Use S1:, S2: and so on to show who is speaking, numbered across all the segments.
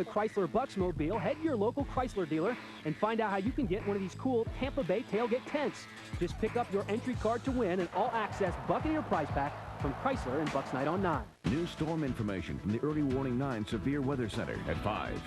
S1: the Chrysler Bucksmobile, head to your local Chrysler dealer and find out how you can get one of these cool Tampa Bay tailgate tents. Just pick up your entry card to win an all-access Buccaneer prize pack from Chrysler and Bucks Night on 9.
S2: New storm information from the Early Warning 9 Severe Weather Center at 5.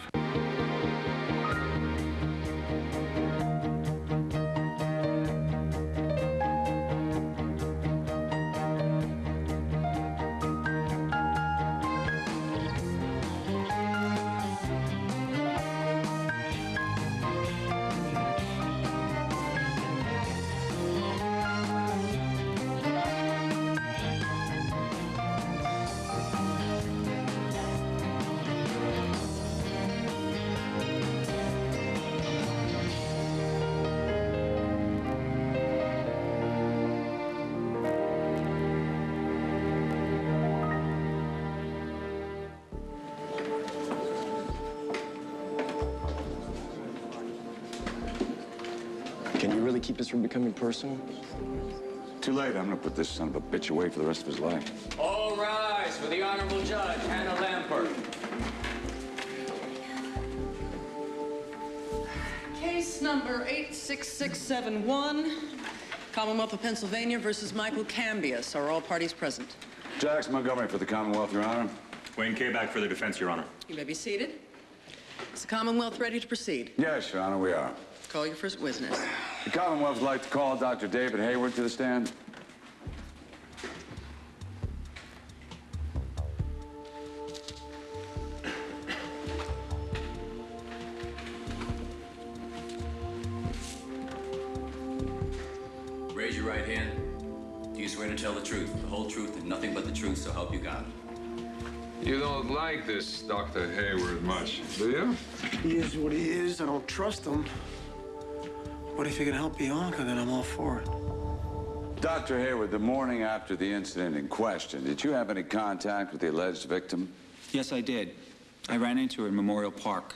S3: Can you really keep this from becoming personal?
S4: Too late. I'm gonna put this son of a bitch away for the rest of his life.
S5: All rise for the Honorable Judge, Hannah Lampert.
S6: Case number 86671, Commonwealth of Pennsylvania versus Michael Cambias. Are all parties present?
S4: Jax Montgomery for the Commonwealth, Your Honor.
S7: Wayne K. for the defense, Your Honor.
S6: You may be seated. Is the Commonwealth ready to proceed?
S4: Yes, Your Honor, we are.
S6: Call your first witness.
S4: The Commonwealth would like to call Dr. David Hayward to the stand.
S5: Raise your right hand. Do you swear to tell the truth, the whole truth, and nothing but the truth, so help you God?
S8: You don't like this Dr. Hayward much, do you?
S3: He is what he is. I don't trust him. But if you can help Bianca, then I'm all for it.
S4: Dr. Hayward, the morning after the incident in question, did you have any contact with the alleged victim?
S9: Yes, I did. I ran into her in Memorial Park.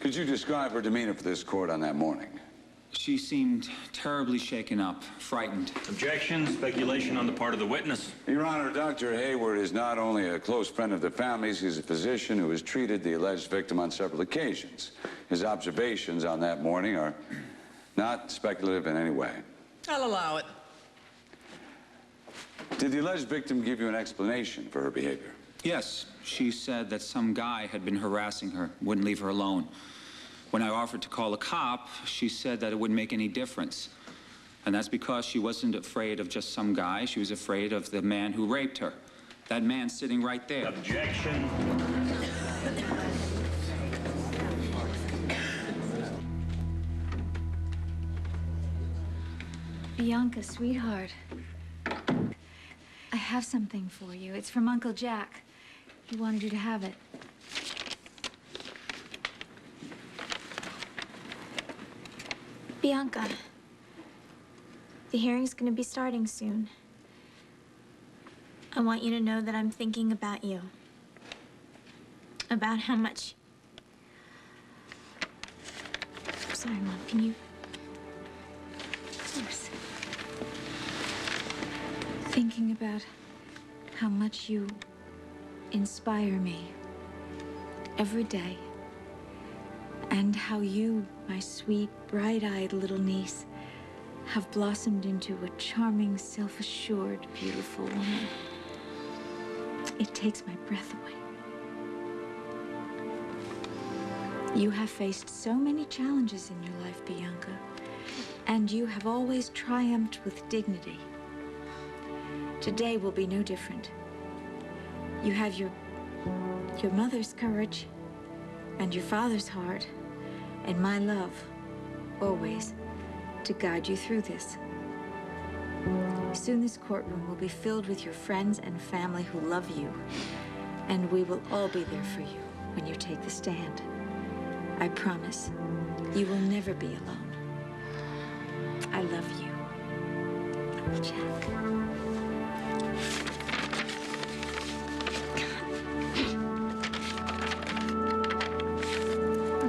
S4: Could you describe her demeanor for this court on that morning?
S9: She seemed terribly shaken up, frightened.
S7: Objection, speculation on the part of the witness.
S4: Your Honor, Dr. Hayward is not only a close friend of the family's, he's a physician who has treated the alleged victim on several occasions. His observations on that morning are not speculative in any way.
S6: I'll allow it.
S4: Did the alleged victim give you an explanation for her behavior?
S9: Yes, she said that some guy had been harassing her, wouldn't leave her alone. When I offered to call a cop, she said that it wouldn't make any difference. And that's because she wasn't afraid of just some guy. She was afraid of the man who raped her. That man sitting right there.
S7: Objection.
S10: Bianca, sweetheart, I have something for you. It's from Uncle Jack. He wanted you to have it. Bianca, the hearing's gonna be starting soon. I want you to know that I'm thinking about you. About how much... I'm sorry, Mom, can you... Of course. Thinking about how much you inspire me every day. And how you, my sweet, bright-eyed little niece, have blossomed into a charming, self-assured, beautiful woman. It takes my breath away. You have faced so many challenges in your life, Bianca, and you have always triumphed with dignity. Today will be no different. You have your mother's courage and your father's heart and my love, always, to guide you through this. Soon this courtroom will be filled with your friends and family who love you, and we will all be there for you when you take the stand. I promise you will never be alone. I love you, Uncle Jack.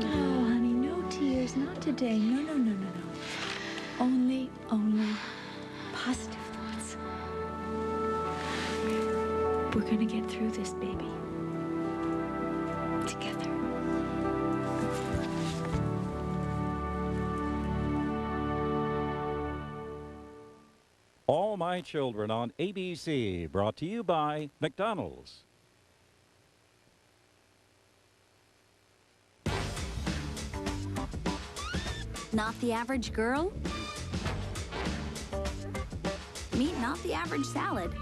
S10: Oh, honey, no tears, not today. No, no, no, no, no. Only positive thoughts. We're gonna get through this, baby. Together.
S11: My Children on ABC, brought to you by McDonald's.
S12: Not the average girl? Meet Not the Average Salad.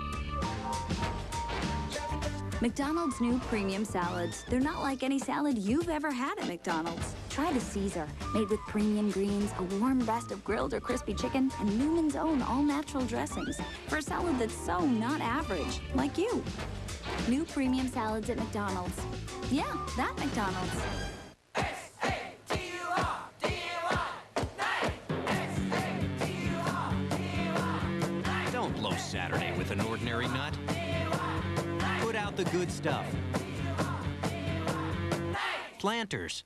S12: McDonald's new premium salads. They're not like any salad you've ever had at McDonald's. Try the Caesar, made with premium greens, a warm breast of grilled or crispy chicken, and Newman's Own all-natural dressings for a salad that's so not average, like you. New premium salads at McDonald's. Yeah, that McDonald's.
S13: Don't blow Saturday with an ordinary nut. Put out the good stuff. Planters.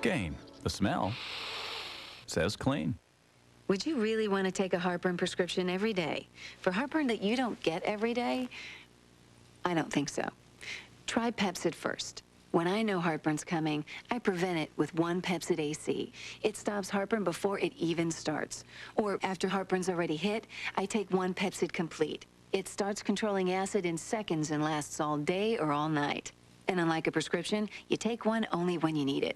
S14: Gain. The smell says clean.
S15: Would you really want to take a heartburn prescription every day? For heartburn that you don't get every day? I don't think so. Try Pepcid first. When I know heartburn's coming, I prevent it with one Pepcid AC. It stops heartburn before it even starts. Or after heartburn's already hit, I take one Pepcid Complete. It starts controlling acid in seconds and lasts all day or all night. And unlike a prescription, you take one only when you need it.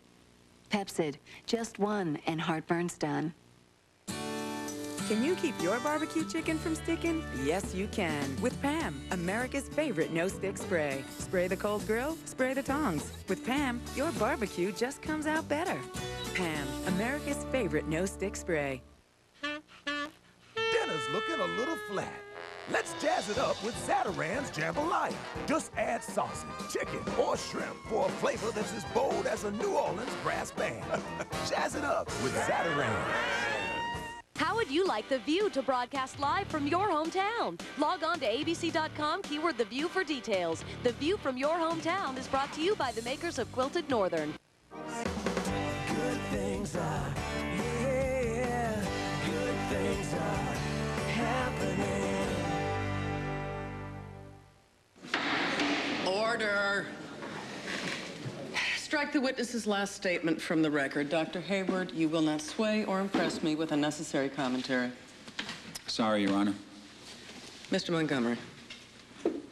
S15: Pepcid, just one, and heartburn's done.
S16: Can you keep your barbecue chicken from sticking? Yes, you can. With Pam, America's favorite no-stick spray. Spray the cold grill, spray the tongs. With Pam, your barbecue just comes out better. Pam, America's favorite no-stick spray.
S17: Dinner's looking a little flat. Let's jazz it up with Zatarain's Jambalaya. Just add sausage, chicken, or shrimp for a flavor that's as bold as a New Orleans brass band. Jazz it up with Zatarain.
S18: How would you like The View to broadcast live from your hometown? Log on to abc.com, keyword The View for details. The View from your hometown is brought to you by the makers of Quilted Northern.
S17: Good things are, yeah, good things are happening.
S6: Order. Strike the witness's last statement from the record. Dr. Hayward, you will not sway or impress me with unnecessary commentary.
S9: Sorry, Your Honor.
S6: Mr. Montgomery.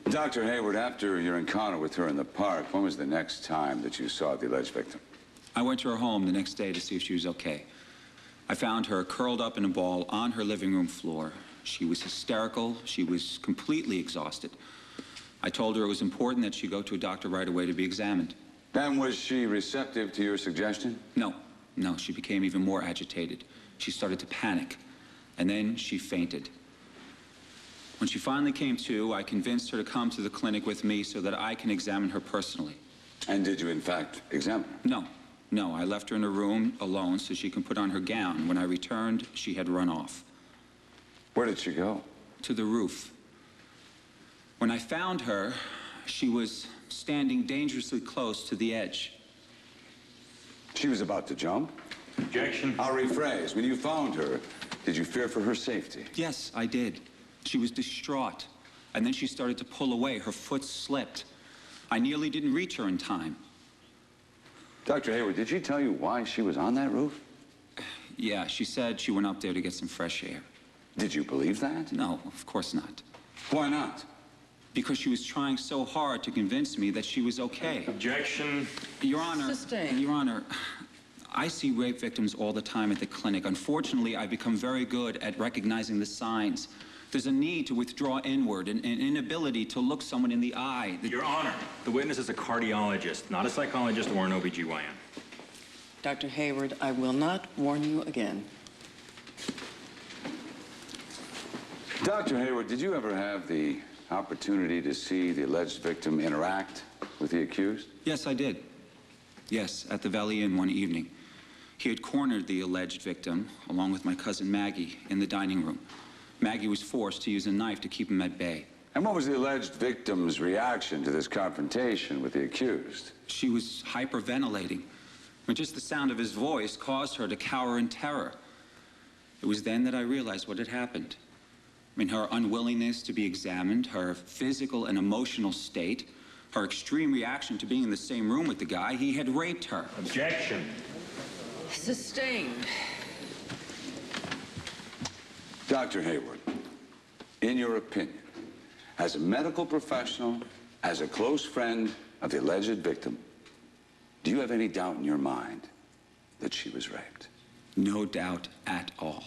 S4: Dr. Hayward, after your encounter with her in the park, when was the next time that you saw the alleged victim?
S9: I went to her home the next day to see if she was okay. I found her curled up in a ball on her living room floor. She was hysterical. She was completely exhausted. I told her it was important that she go to a doctor right away to be examined.
S4: And was she receptive to your suggestion?
S9: No. No, she became even more agitated. She started to panic, and then she fainted. When she finally came to, I convinced her to come to the clinic with me so that I can examine her personally.
S4: And did you, in fact, examine her?
S9: No. No, I left her in her room alone so she can put on her gown. When I returned, she had run off.
S4: Where did she go?
S9: To the roof. When I found her, she was standing dangerously close to the edge.
S4: She was about to jump?
S7: Objection.
S4: I'll rephrase. When you found her, did you fear for her safety?
S9: Yes, I did. She was distraught. And then she started to pull away. Her foot slipped. I nearly didn't reach her in time.
S4: Dr. Hayward, did she tell you why she was on that roof?
S9: Yeah, she said she went up there to get some fresh air.
S4: Did you believe that?
S9: No, of course not.
S4: Why not?
S9: Because she was trying so hard to convince me that she was okay.
S7: Objection.
S9: Your Honor.
S6: Sustained.
S9: Your Honor, I see rape victims all the time at the clinic. Unfortunately, I've become very good at recognizing the signs. There's a need to withdraw inward, an inability to look someone in the eye.
S7: Your Honor, the witness is a cardiologist, not a psychologist or an OBGYN.
S6: Dr. Hayward, I will not warn you again.
S4: Dr. Hayward, did you ever have the opportunity to see the alleged victim interact with the accused?
S9: Yes, I did. Yes, at the Valley Inn one evening. He had cornered the alleged victim, along with my cousin Maggie, in the dining room. Maggie was forced to use a knife to keep him at bay.
S4: And what was the alleged victim's reaction to this confrontation with the accused?
S9: She was hyperventilating. And just the sound of his voice caused her to cower in terror. It was then that I realized what had happened. I mean, her unwillingness to be examined, her physical and emotional state, her extreme reaction to being in the same room with the guy. He had raped her.
S7: Objection.
S6: Sustained.
S4: Dr. Hayward, in your opinion, as a medical professional, as a close friend of the alleged victim, do you have any doubt in your mind that she was raped?
S9: No doubt at all.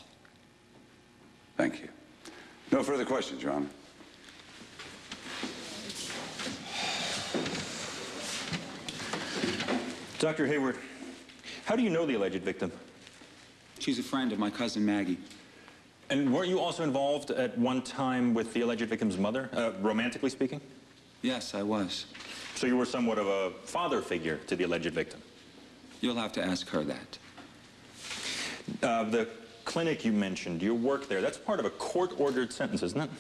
S4: Thank you. No further questions, Your Honor.
S7: Dr. Hayward, how do you know the alleged victim?
S9: She's a friend of my cousin Maggie.
S7: And weren't you also involved at one time with the alleged victim's mother, romantically speaking?
S9: Yes, I was.
S7: So you were somewhat of a father figure to the alleged victim?
S9: You'll have to ask her that.
S7: The clinic you mentioned, your work there, that's part of a court-ordered sentence, isn't it?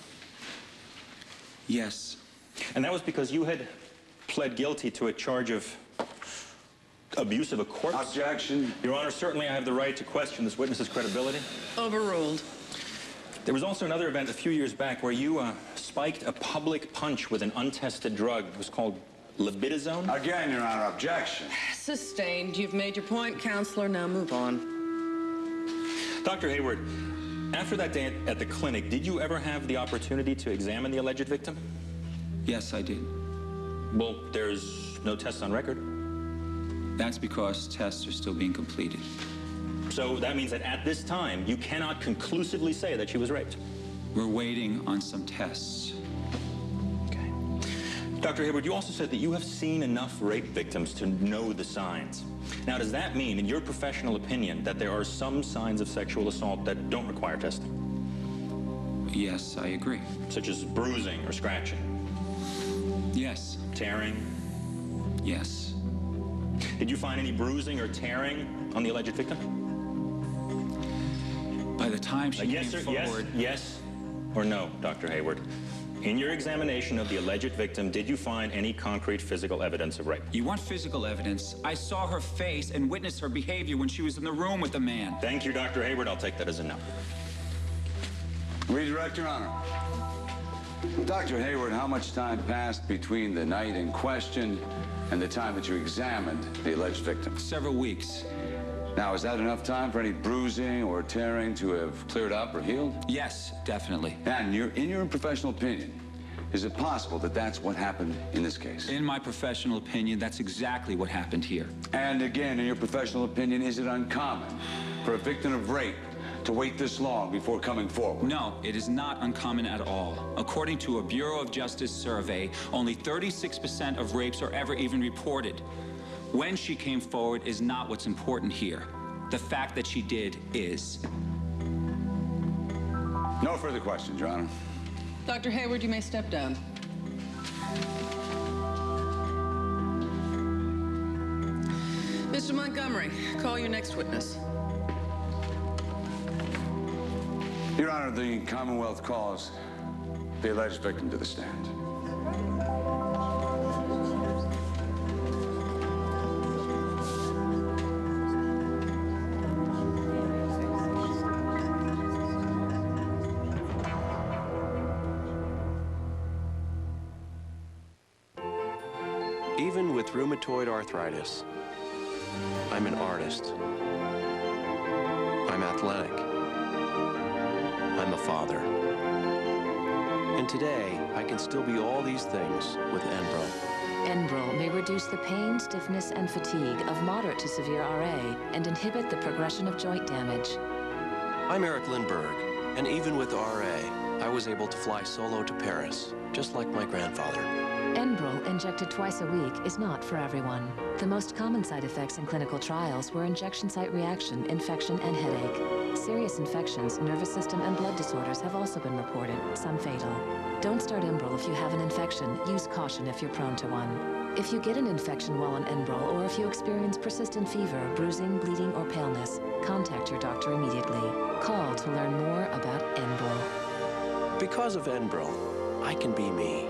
S9: Yes.
S7: And that was because you had pled guilty to a charge of abuse of a corpse?
S4: Objection.
S7: Your Honor, certainly I have the right to question this witness's credibility.
S6: Overruled.
S7: There was also another event a few years back where you spiked a public punch with an untested drug. It was called Libidazone.
S4: Again, Your Honor, objection.
S6: Sustained. You've made your point, counselor. Now move on.
S7: Dr. Hayward, after that day at the clinic, did you ever have the opportunity to examine the alleged victim?
S9: Yes, I did.
S7: Well, there's no tests on record.
S9: That's because tests are still being completed.
S7: So that means that at this time, you cannot conclusively say that she was raped?
S9: We're waiting on some tests.
S7: Okay. Dr. Hayward, you also said that you have seen enough rape victims to know the signs. Now, does that mean, in your professional opinion, that there are some signs of sexual assault that don't require testing?
S9: Yes, I agree.
S7: Such as bruising or scratching?
S9: Yes.
S7: Tearing?
S9: Yes.
S7: Did you find any bruising or tearing on the alleged victim?
S9: By the time she
S7: yes,
S9: came
S7: sir,
S9: forward...
S7: Yes or no, Dr. Hayward? In your examination of the alleged victim, did you find any concrete physical evidence of rape?
S9: You want physical evidence? I saw her face and witnessed her behavior when she was in the room with the man.
S7: Thank you, Dr. Hayward. I'll take that as a no.
S4: Redirect, Your Honor. Dr. Hayward, how much time passed between the night in question and the time that you examined the alleged victim?
S9: Several weeks.
S4: Now, is that enough time for any bruising or tearing to have cleared up or healed?
S9: Yes, definitely.
S4: And in your professional opinion, is it possible that that's what happened in this case?
S9: In my professional opinion, that's exactly what happened here.
S4: And again, in your professional opinion, is it uncommon for a victim of rape to wait this long before coming forward?
S9: No, it is not uncommon at all. According to a Bureau of Justice survey, only 36% of rapes are ever even reported. When she came forward is not what's important here. The fact that she did is.
S4: No further questions, Your Honor.
S6: Dr. Hayward, you may step down. Mr. Montgomery, call your next witness.
S4: Your Honor, the Commonwealth calls the alleged victim to the stand.
S19: Even with rheumatoid arthritis, I'm an artist. I'm athletic. I'm a father. And today, I can still be all these things with Enbrel.
S20: Enbrel may reduce the pain, stiffness, and fatigue of moderate to severe RA and inhibit the progression of joint damage.
S19: I'm Eric Lindbergh, and even with RA, I was able to fly solo to Paris, just like my grandfather.
S20: Enbrel, injected twice a week, is not for everyone. The most common side effects in clinical trials were injection site reaction, infection, and headache. Serious infections, nervous system, and blood disorders have also been reported, some fatal. Don't start Enbrel if you have an infection. Use caution if you're prone to one. If you get an infection while on Enbrel, or if you experience persistent fever, bruising, bleeding, or paleness, contact your doctor immediately. Call to learn more about Enbrel.
S19: Because of Enbrel, I can be me.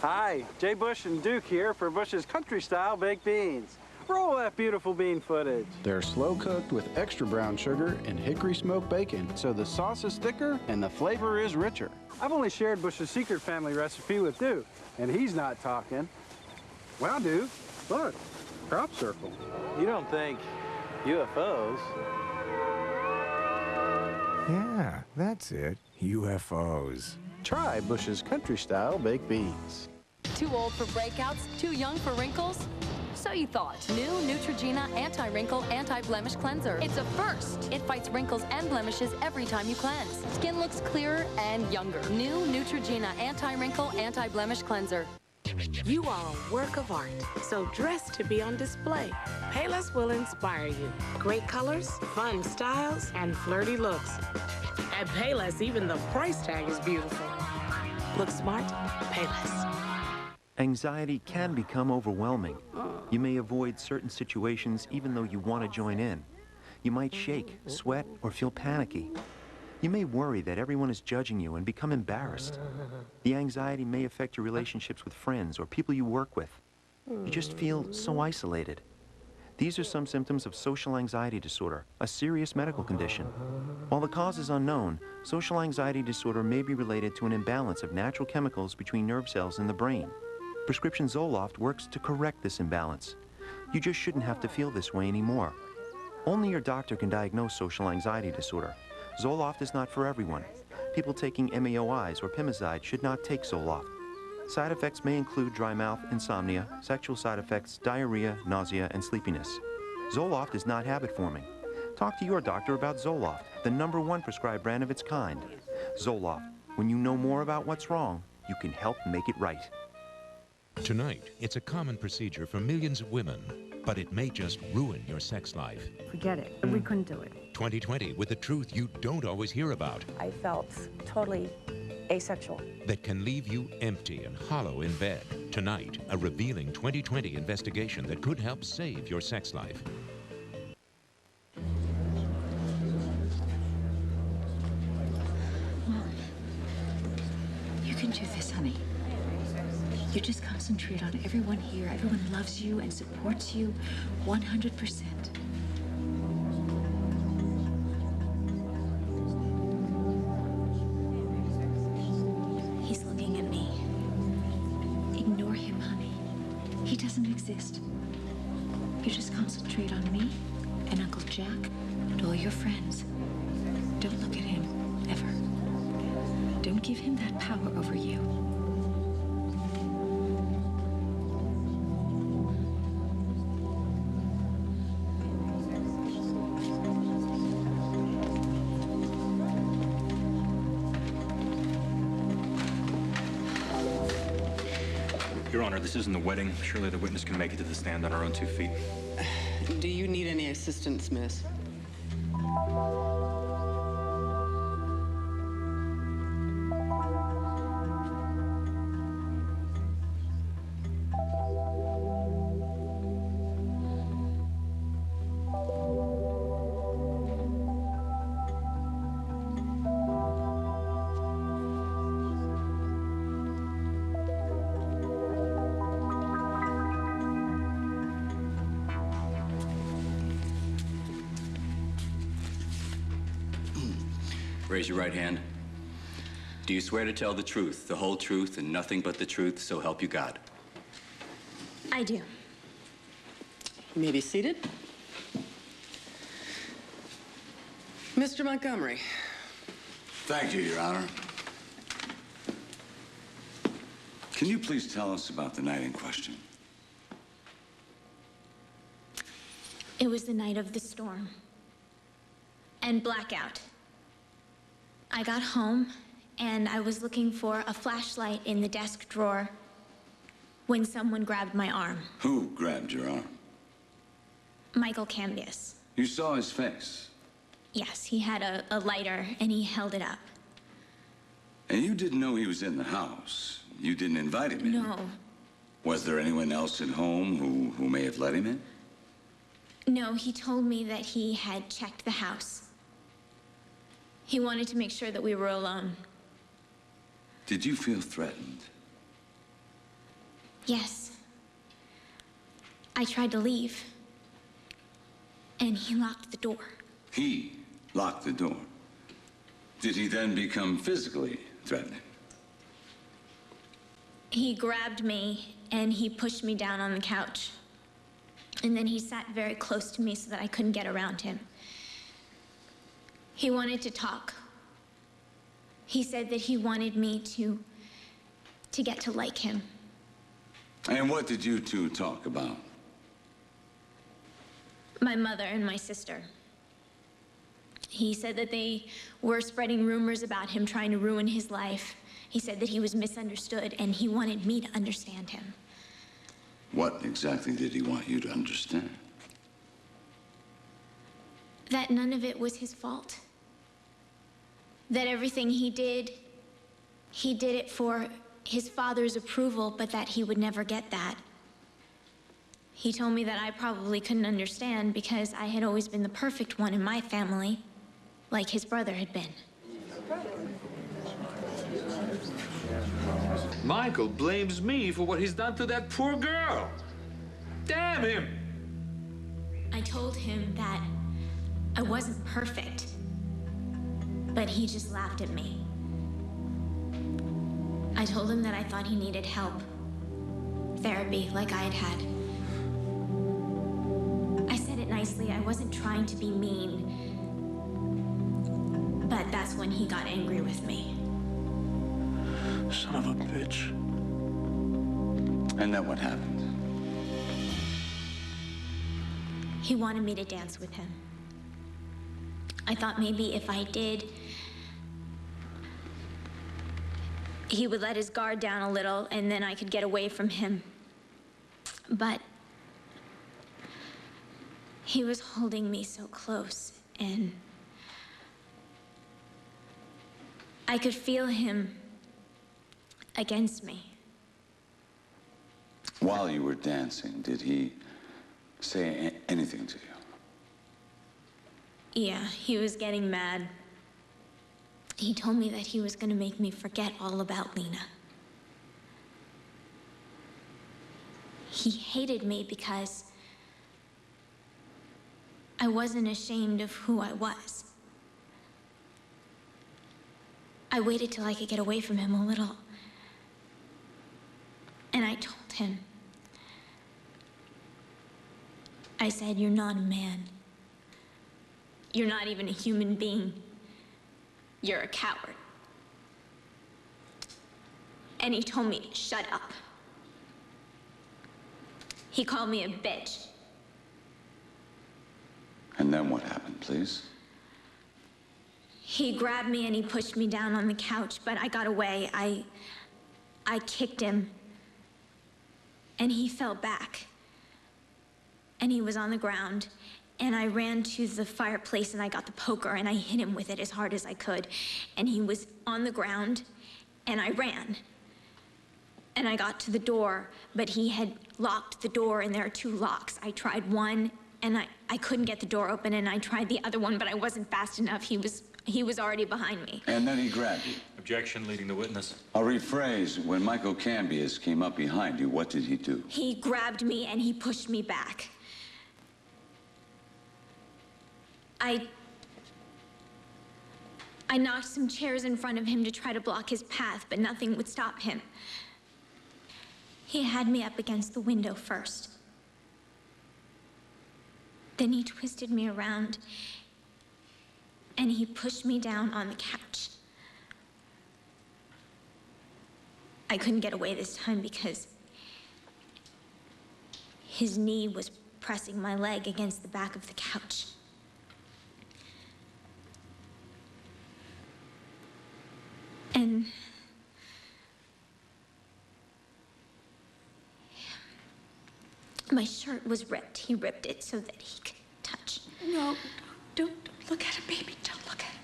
S21: Hi, Jay Bush and Duke here for Bush's Country Style Baked Beans. Roll that beautiful bean footage.
S22: They're slow cooked with extra brown sugar and hickory smoked bacon, so the sauce is thicker and the flavor is richer.
S21: I've only shared Bush's secret family recipe with Duke, and he's not talking. Wow, Duke, look, crop circle. You don't think UFOs?
S23: Yeah, that's it. UFOs.
S22: Try Bush's Country Style Baked Beans.
S18: Too old for breakouts? Too young for wrinkles? So you thought. New Neutrogena Anti-Wrinkle, Anti-Blemish Cleanser. It's a first. It fights wrinkles and blemishes every time you cleanse. Skin looks clearer and younger. New Neutrogena Anti-Wrinkle, Anti-Blemish Cleanser.
S24: You are a work of art, so dress to be on display. Payless will inspire you. Great colors, fun styles, and flirty looks. At Payless, even the price tag is beautiful. Look smart? Payless.
S25: Anxiety can become overwhelming. You may avoid certain situations even though you want to join in. You might shake, sweat, or feel panicky. You may worry that everyone is judging you and become embarrassed. The anxiety may affect your relationships with friends or people you work with. You just feel so isolated. These are some symptoms of social anxiety disorder, a serious medical condition. While the cause is unknown, social anxiety disorder may be related to an imbalance of natural chemicals between nerve cells in the brain. Prescription Zoloft works to correct this imbalance. You just shouldn't have to feel this way anymore. Only your doctor can diagnose social anxiety disorder. Zoloft is not for everyone. People taking MAOIs or Pimozide should not take Zoloft. Side effects may include dry mouth, insomnia, sexual side effects, diarrhea, nausea, and sleepiness. Zoloft is not habit-forming. Talk to your doctor about Zoloft, the #1 prescribed brand of its kind. Zoloft. When you know more about what's wrong, you can help make it right.
S26: Tonight, it's a common procedure for millions of women, but it may just ruin your sex life.
S27: Forget it. We couldn't do it.
S26: 2020 with the truth you don't always hear about
S27: I felt totally asexual.
S26: that can leave you empty and hollow in bed. Tonight, a revealing 2020 investigation that could help save your sex life.
S10: Mom, you can do this, honey. You just concentrate on everyone here. Everyone loves you and supports you 100%. He's looking at me. Ignore him, honey. He doesn't exist. You just concentrate on me and Uncle Jack and all your friends. Don't look at him, ever. Don't give him that power over you.
S7: Your Honor, this isn't the wedding. Surely the witness can make it to the stand on her own 2 feet.
S6: Do you need any assistance, miss?
S5: Raise your right hand. Do you swear to tell the truth, the whole truth, and nothing but the truth, so help you God?
S24: I do.
S6: You may be seated. Mr. Montgomery.
S4: Thank you, Your Honor. Can you please tell us about the night in question?
S28: It was the night of the storm and blackout. I got home and I was looking for a flashlight in the desk drawer when someone grabbed my arm.
S4: Who grabbed your arm?
S28: Michael Cambias.
S4: You saw his face.
S28: Yes, he had a lighter, and he held it up.
S4: And you didn't know he was in the house. You didn't invite him in.
S28: No.
S4: Was there anyone else at home who may have let him in?
S28: No, he told me that he had checked the house. He wanted to make sure that we were alone.
S4: Did you feel threatened?
S28: Yes. I tried to leave, and he locked the door.
S4: He locked the door. Did he then become physically threatening?
S28: He grabbed me, and he pushed me down on the couch. And then he sat very close to me so that I couldn't get around him. He wanted to talk. He said that he wanted me to get to like him.
S4: And what did you two talk about?
S28: My mother and my sister. He said that they were spreading rumors about him trying to ruin his life. He said that he was misunderstood, and he wanted me to understand him.
S4: What exactly did he want you to understand?
S28: That none of it was his fault. That everything he did it for his father's approval, but that he would never get that. He told me that I probably couldn't understand because I had always been the perfect one in my family, like his brother had been.
S1: Michael blames me for what he's done to that poor girl. Damn him!
S28: I told him that I wasn't perfect, but he just laughed at me. I told him that I thought he needed help, therapy like I had had. I said it nicely. I wasn't trying to be mean, but that's when he got angry with me.
S4: Son of a bitch. And then what happened?
S28: He wanted me to dance with him. I thought maybe if I did, he would let his guard down a little and then I could get away from him. But he was holding me so close, and I could feel him against me.
S4: While you were dancing, did he say anything to you?
S28: Yeah, he was getting mad. He told me that he was going to make me forget all about Lena. He hated me because I wasn't ashamed of who I was. I waited till I could get away from him a little. And I told him, I said, "You're not a man. You're not even a human being. You're a coward." And he told me to shut up. He called me a bitch.
S4: And then what happened, please?
S28: He grabbed me and he pushed me down on the couch, but I got away. I kicked him, and he fell back. And he was on the ground, and I ran to the fireplace and I got the poker and I hit him with it as hard as I could. And he was on the ground, and I ran. And I got to the door, but he had locked the door, and there are 2 locks. I tried one, and I couldn't get the door open, and I tried the other one, but I wasn't fast enough. He was already behind me.
S4: And then he grabbed you.
S7: Objection, leading the witness.
S4: I'll rephrase. When Michael Cambias came up behind you, what did he do?
S28: He grabbed me and he pushed me back. I knocked some chairs in front of him to try to block his path, but nothing would stop him. He had me up against the window first. Then he twisted me around and he pushed me down on the couch. I couldn't get away this time because his knee was pressing my leg against the back of the couch. And my shirt was ripped. He ripped it so that he could touch.
S27: No, don't look at it, baby. Don't look at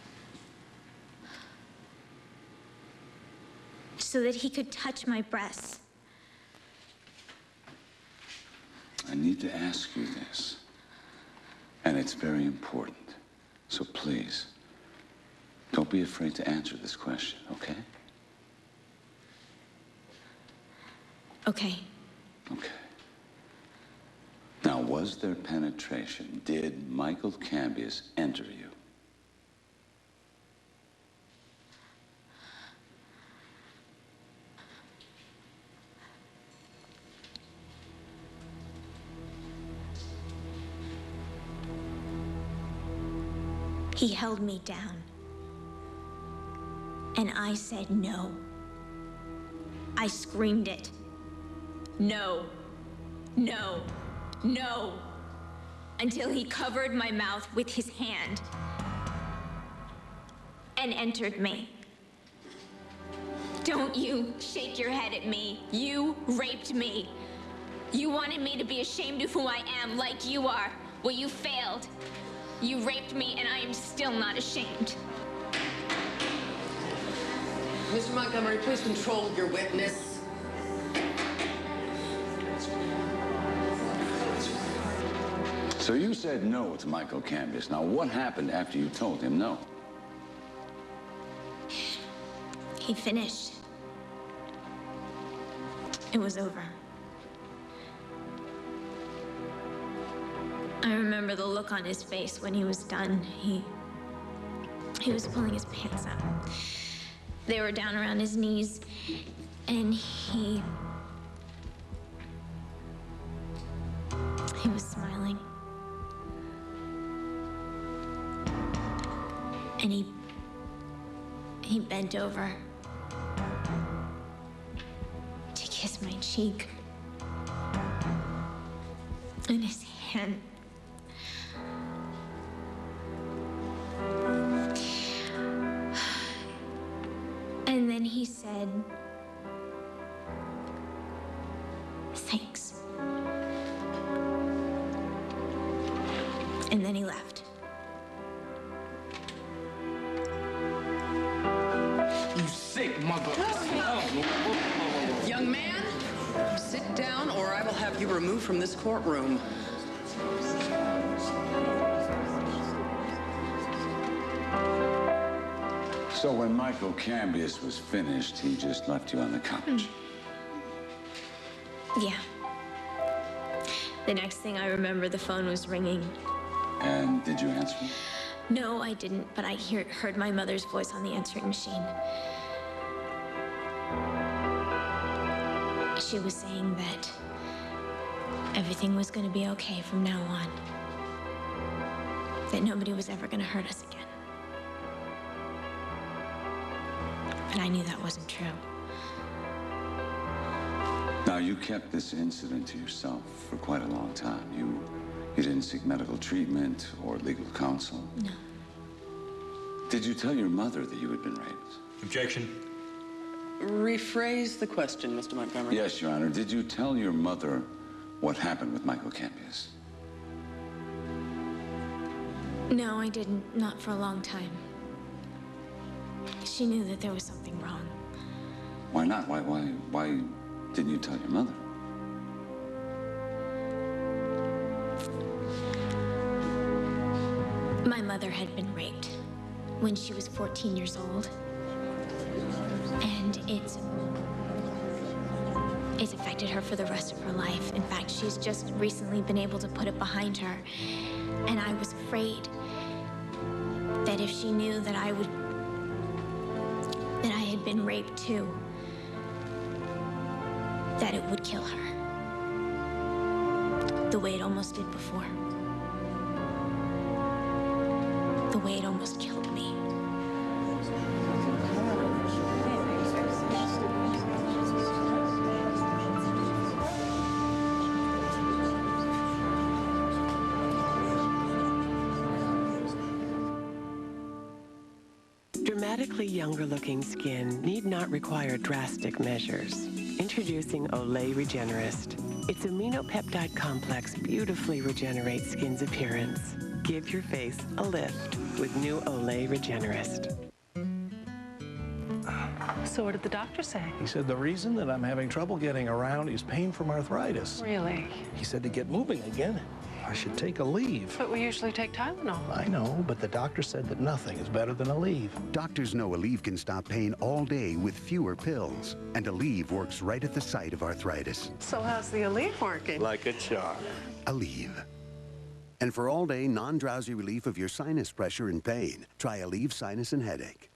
S27: it.
S28: So that he could touch my breasts.
S4: I need to ask you this, and it's very important. So please, don't be afraid to answer this question, okay?
S28: Okay.
S4: Okay. Now, was there penetration? Did Michael Cambius enter you?
S28: He held me down. And I said no. I screamed it. No. No. No. Until he covered my mouth with his hand and entered me. Don't you shake your head at me. You raped me. You wanted me to be ashamed of who I am, like you are. Well, you failed. You raped me, and I am still not ashamed.
S6: Mr. Montgomery, please control your witness.
S4: So you said no to Michael Cambius. Now, what happened after you told him no?
S28: He finished. It was over. I remember the look on his face when he was done. He was pulling his pants up. They were down around his knees, and he was smiling. And he bent over to kiss my cheek. And his hand and then he said, thanks. And then he left.
S6: You sick mother. Young man, sit down or I will have you removed from this courtroom.
S4: So when Michael Cambius was finished, he just left you on the couch?
S28: Yeah. The next thing I remember, the phone was ringing.
S4: And did you answer?
S28: No, I didn't, but I heard my mother's voice on the answering machine. She was saying that everything was going to be okay from now on. That nobody was ever going to hurt us again. But I knew that wasn't true.
S4: Now, you kept this incident to yourself for quite a long time. You didn't seek medical treatment or legal counsel?
S28: No.
S4: Did you tell your mother that you had been raped?
S7: Objection.
S6: Rephrase the question, Mr. Montgomery.
S4: Yes, Your Honor. Did you tell your mother what happened with Michael Cambius?
S28: No, I didn't. Not for a long time. She knew that there was something wrong.
S4: Why not? Why didn't you tell your mother?
S28: My mother had been raped when she was 14 years old. And it's affected her for the rest of her life. In fact, she's just recently been able to put it behind her. And I was afraid that if she knew that I had been raped too, that it would kill her. The way it almost did before. The way it almost killed me.
S2: dramatically younger-looking skin need not require drastic measures. Introducing Olay Regenerist. Its aminopeptide complex beautifully regenerates skin's appearance. Give your face a lift with new Olay Regenerist.
S24: So what did the doctor say?
S3: He said the reason that I'm having trouble getting around is pain from arthritis.
S24: Really?
S3: He said to get moving again, I should take a leave.
S24: But we usually take Tylenol.
S3: I know, but the doctor said that nothing is better than Aleve.
S8: Doctors know Aleve can stop pain all day with fewer pills. And Aleve works right at the site of arthritis.
S24: So how's the Aleve working?
S3: Like a charm.
S8: Aleve. And for all-day non-drowsy relief of your sinus pressure and pain, try Aleve Sinus and Headache.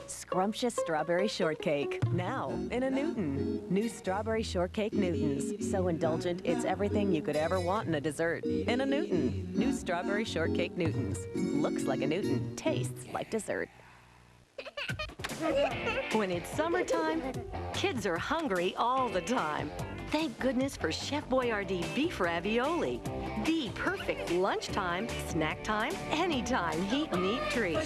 S11: Scrumptious strawberry shortcake, now in a Newton. New strawberry shortcake Newtons. So indulgent, it's everything you could ever want in a dessert. In a Newton. New strawberry shortcake Newtons. Looks like a Newton, tastes like dessert.
S18: When it's summertime, kids are hungry all the time. Thank goodness for Chef Boyardee beef ravioli. The perfect lunchtime, snack time, anytime heat and eat treat.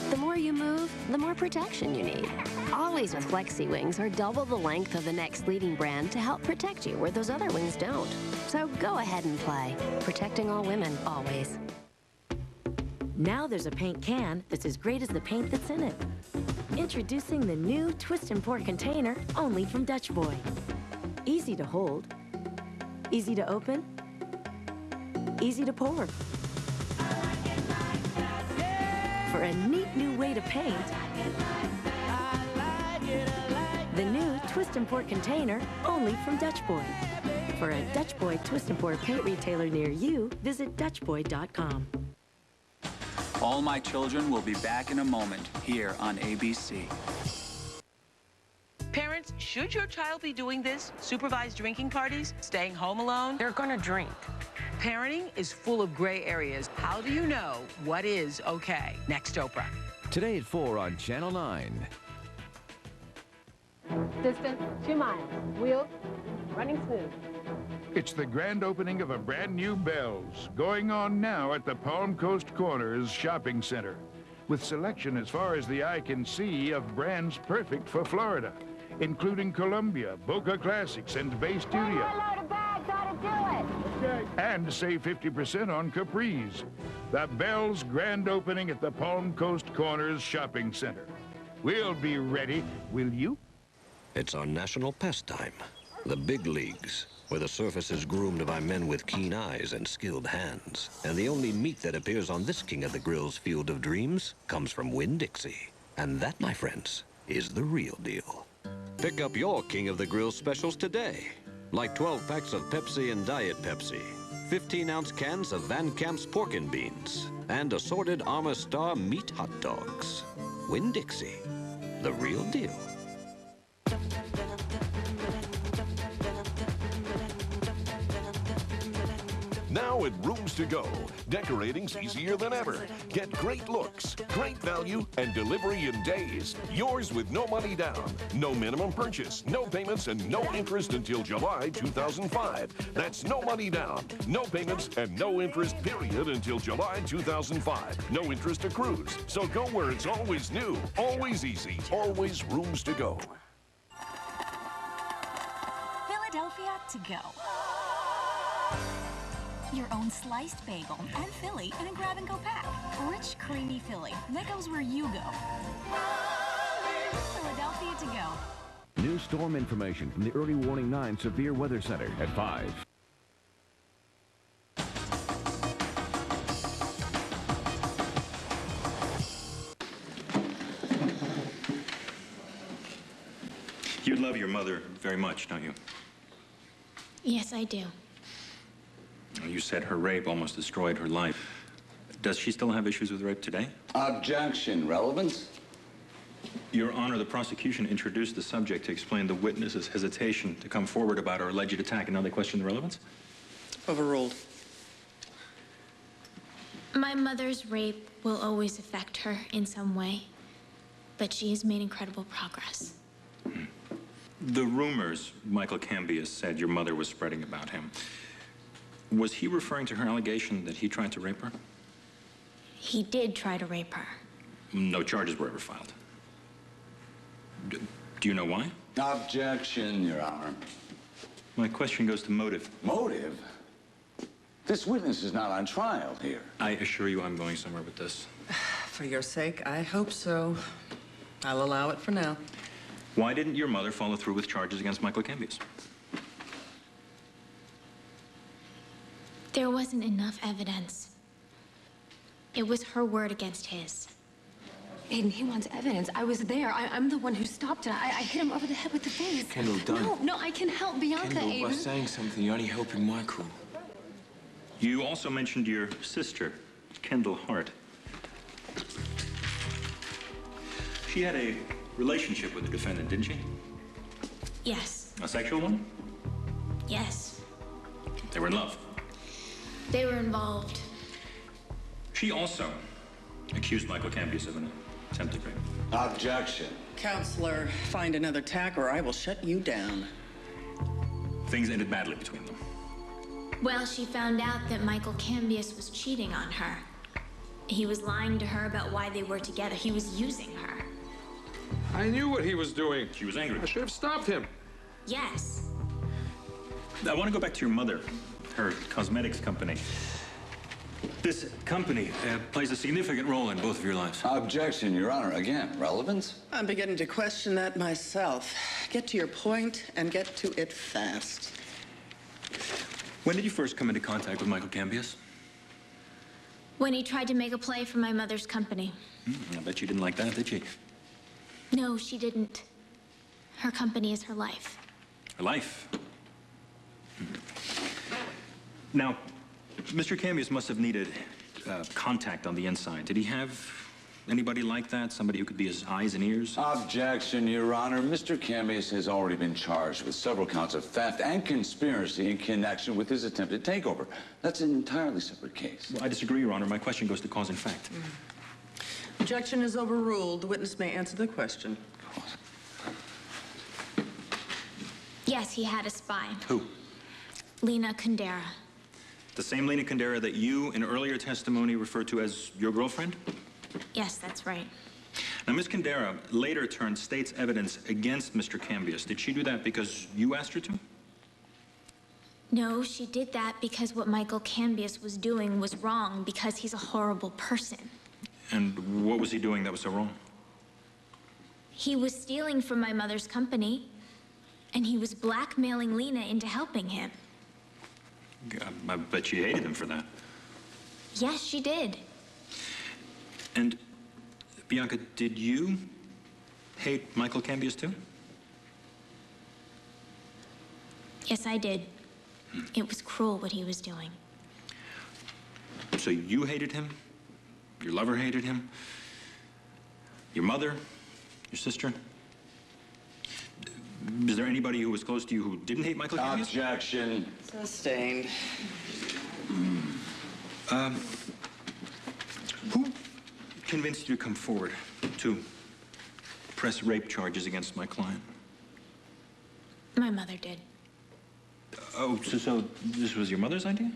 S12: The more you move, the more protection you need. Always with Flexi Wings are double the length of the next leading brand to help protect you where those other wings don't. So go ahead and play. Protecting all women, always.
S13: Now there's a paint can that's as great as the paint that's in it. Introducing the new Twist and Pour container, only from Dutch Boy. Easy to hold, easy to open, easy to pour. For a neat new way to paint, the new Twist and Pour container, only from Dutch Boy. For a Dutch Boy Twist and Pour paint retailer near you, visit DutchBoy.com.
S9: All My Children will be back in a moment here on ABC.
S14: Parents, should your child be doing this? Supervised drinking parties? Staying home alone?
S24: They're gonna drink.
S14: Parenting is full of gray areas. How do you know what is okay? Next, Oprah.
S15: Today at 4 on Channel 9.
S24: Distance, 2 miles. Wheels, running smooth.
S29: It's the grand opening of a brand new Bells, going on now at the Palm Coast Corners Shopping Center, with selection as far as the eye can see of brands perfect for Florida, including Columbia, Boca Classics, and Bay Studio. And save 50% on Capri's. The Bells grand opening at the Palm Coast Corners Shopping Center. We'll be ready, will you?
S30: It's our national pastime, the big leagues, where the surface is groomed by men with keen eyes and skilled hands. And the only meat that appears on this King of the Grill's Field of Dreams comes from Winn-Dixie. And that, my friends, is the real deal. Pick up your King of the Grill specials today. Like 12 packs of Pepsi and Diet Pepsi, 15-ounce cans of Van Camp's pork and beans, and assorted Armour Star meat hot dogs. Winn-Dixie, the real deal.
S31: Now at Rooms to Go, decorating's easier than ever. Get great looks, great value, and delivery in days. Yours with no money down, no minimum purchase, no payments, and no interest until July 2005. That's no money down, no payments, and no interest, period, until July 2005. No interest accrues. So go where it's always new, always easy, always Rooms to Go.
S32: Philadelphia to go. Your own sliced bagel and Philly in a grab-and-go pack. Rich, creamy Philly. That goes where you go. Philadelphia to go.
S15: New storm information from the Early Warning 9 Severe Weather Center at 5.
S7: You love your mother very much, don't you?
S28: Yes, I do.
S7: You said her rape almost destroyed her life. Does she still have issues with rape today?
S4: Objection. Relevance?
S7: Your Honor, the prosecution introduced the subject to explain the witness's hesitation to come forward about her alleged attack, and now they question the relevance?
S6: Overruled.
S28: My mother's rape will always affect her in some way, but she has made incredible progress.
S7: The rumors Michael Cambias said your mother was spreading about him, Was he referring to her allegation that he tried to rape her?
S28: He did try to rape her.
S7: No charges were ever filed. Do you know why?
S4: Objection, Your Honor.
S7: My question goes to motive.
S4: Motive? This witness is not on trial here.
S7: I assure you I'm going somewhere with this.
S6: For your sake, I hope so. I'll allow it for now.
S7: Why didn't your mother follow through with charges against Michael Cambias?
S28: There wasn't enough evidence. It was her word against his.
S18: Aiden, he wants evidence. I was there. I'm the one who stopped it. I hit him over the head with the vase.
S1: Kendall, don't.
S18: No, I can help Bianca,
S1: Kendall, by
S18: Aiden.
S1: saying something, you're only helping Michael.
S7: You also mentioned your sister, Kendall Hart. She had a relationship with the defendant, didn't she?
S28: Yes.
S7: A sexual one?
S28: Yes.
S7: They were in love.
S28: They were involved.
S7: She also accused Michael Cambias of an attempted rape.
S4: Objection.
S6: Counselor, find another tack or I will shut you down.
S7: Things ended badly between them.
S28: Well, she found out that Michael Cambias was cheating on her. He was lying to her about why they were together. He was using her.
S1: I knew what he was doing.
S7: She was angry.
S1: I should have stopped him.
S28: Yes.
S7: I want to go back to your mother, her cosmetics company. This company plays a significant role in both of your lives.
S4: Objection, Your Honor. Again, relevance?
S6: I'm beginning to question that myself. Get to your point and get to it fast.
S7: When did you first come into contact with Michael Cambias?
S28: When he tried to make a play for my mother's company.
S7: I bet you didn't like that, did you?
S28: No, she didn't. Her company is her life.
S7: Her life. Now, Mr. Cambias must have needed contact on the inside. Did he have anybody like that? Somebody who could be his eyes and ears?
S4: Objection, Your Honor. Mr. Cambias has already been charged with several counts of theft and conspiracy in connection with his attempted takeover. That's an entirely separate case.
S7: Well, I disagree, Your Honor. My question goes to cause and fact.
S6: Objection is overruled. The witness may answer the question.
S28: Yes, he had a spy.
S7: Who?
S28: Lena Kundera.
S7: The same Lena Kundera that you, in earlier testimony, referred to as your girlfriend?
S28: Yes, that's right.
S7: Now, Ms. Kundera later turned state's evidence against Mr. Cambias. Did she do that because you asked her to?
S28: No, she did that because what Michael Cambias was doing was wrong because he's a horrible person.
S7: And what was he doing that was so wrong?
S28: He was stealing from my mother's company, and he was blackmailing Lena into helping him.
S7: I bet she hated him for that.
S28: Yes, she did.
S7: And, Bianca, did you hate Michael Cambias too?
S28: Yes, I did. It was cruel what he was doing.
S7: So you hated him? Your lover hated him? Your mother? Your sister? Is there anybody who was close to you who didn't hate Michael Cambias?
S4: Objection.
S6: Sustained.
S7: Who convinced you to come forward to press rape charges against my client?
S28: My mother did.
S7: Oh, so this was your mother's idea?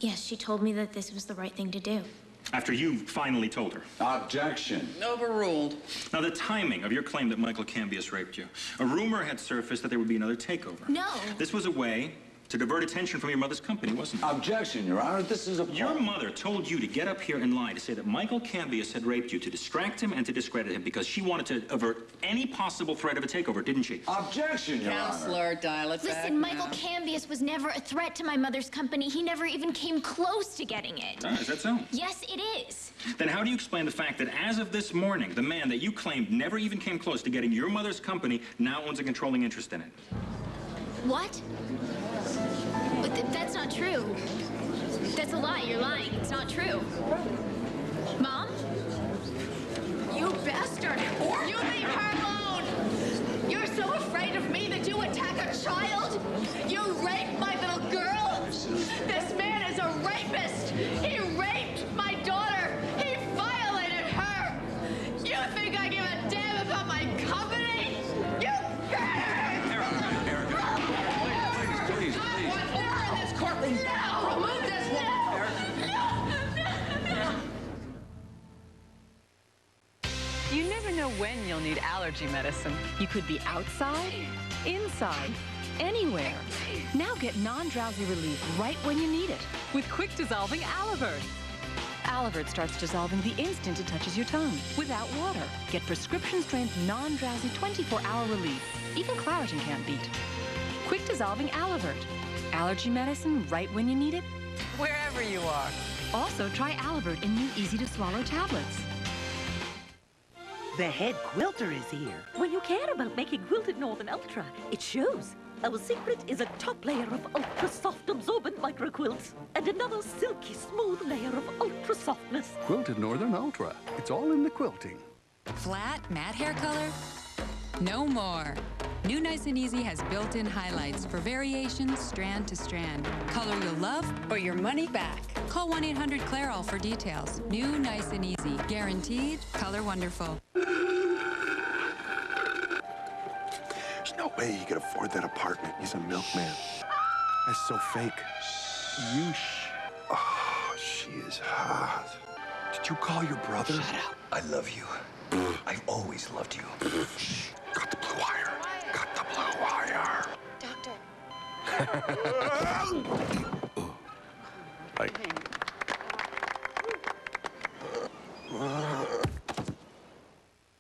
S28: Yes, she told me that this was the right thing to do.
S7: After you finally told her?
S4: Objection.
S6: Overruled.
S7: Now, the timing of your claim that Michael Cambias raped you. A rumor had surfaced that there would be another takeover.
S28: No.
S7: This was a way to divert attention from your mother's company, wasn't it?
S4: Objection, Your Honor. This is a...
S7: Your mother told you to get up here and lie, to say that Michael Cambias had raped you, to distract him and to discredit him, because she wanted to avert any possible threat of a takeover, didn't she?
S4: Objection, Your Honor.
S6: Counselor, dial it back
S28: Listen, Michael
S6: now.
S28: Cambias was never a threat to my mother's company. He never even came close to getting it.
S7: Is that so?
S28: Yes, it is.
S7: Then how do you explain the fact that as of this morning, the man that you claimed never even came close to getting your mother's company now owns a controlling interest in it?
S28: What? But that's not true. That's a lie. You're lying. It's not true. Mom?
S24: You bastard! You leave her alone! You're so afraid of me that you attack a child? You raped my little girl? This man is a rapist! He raped my daughter! He violated her! You think I give a damn about my company? You...
S1: Erica, please.
S24: One more in this courtroom!
S6: nothing from this woman.
S5: You never know when you'll need allergy medicine. You could be outside, inside, anywhere.
S10: Now get non-drowsy relief right when you need it with quick-dissolving Alivert. Alivert starts dissolving the instant it touches your tongue, without water. Get prescription-strength, non-drowsy 24-hour relief. Even Claritin can't beat. Quick-dissolving Alivert. Allergy medicine right when you need it,
S5: Wherever you are.
S10: Also, try Alivert in new easy-to-swallow tablets.
S16: The head quilter is here.
S13: When you care about making Quilted Northern Ultra, it shows. Our secret is a top layer of ultra-soft absorbent microquilts and another silky smooth layer of ultra-softness.
S8: Quilted Northern Ultra. It's all in the quilting.
S17: Flat, matte hair color? No more. New Nice and Easy has built-in highlights for variations strand to strand. Color you'll love or your money back. Call 1-800-CLAIROL for details. New Nice and Easy. Guaranteed, color wonderful.
S19: There's no way he could afford that apartment. He's a milkman. That's so fake. Oh, she is hot. Did you call your brother?
S20: Shut up. I love you. I've always loved you.
S19: Got the blue wire. Got the blue wire.
S18: Doctor.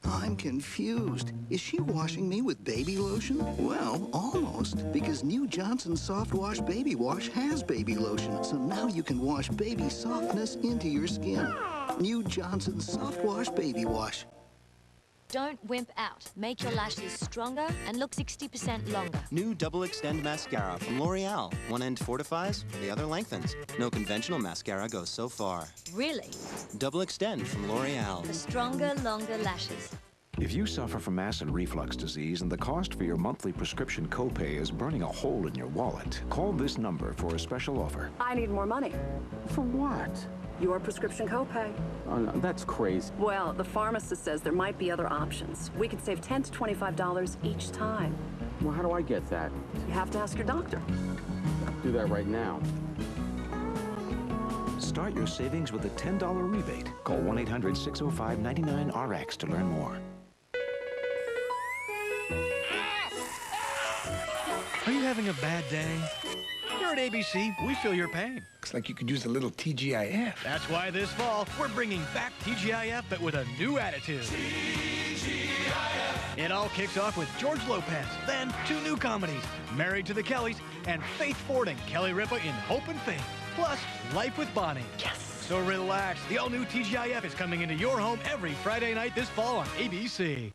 S21: I'm confused. Is she washing me with baby lotion? Well, almost, because new Johnson Soft Wash Baby Wash has baby lotion, so now you can wash baby softness into your skin. New Johnson Soft Wash Baby Wash.
S19: Don't wimp out. Make your lashes stronger and look 60% longer.
S22: New Double Extend Mascara from L'Oreal. One end fortifies, the other lengthens. No conventional mascara goes so far.
S19: Really?
S22: Double Extend from L'Oreal.
S19: For stronger, longer lashes.
S15: If you suffer from acid reflux disease and the cost for your monthly prescription copay is burning a hole in your wallet, call this number for a special offer.
S23: I need more money.
S15: For what?
S23: Your prescription copay.
S15: Oh, no, that's crazy.
S23: Well, the pharmacist says there might be other options. We could save $10 to $25 each time.
S15: Well, how do I get that?
S23: You have to ask your doctor.
S15: Do that right now. Start your savings with a $10 rebate. Call 1-800-605-99RX to learn more.
S3: Are you having a bad day? Here at ABC, we feel your pain.
S29: Looks like you could use a little TGIF.
S3: That's why this fall, we're bringing back TGIF, but with a new attitude. TGIF. It all kicks off with George Lopez, then two new comedies, Married to the Kellys, and Faith Ford and Kelly Ripa in Hope and Faith, plus Life with Bonnie. Yes! So relax, the all-new TGIF is coming into your home every Friday night this fall on ABC.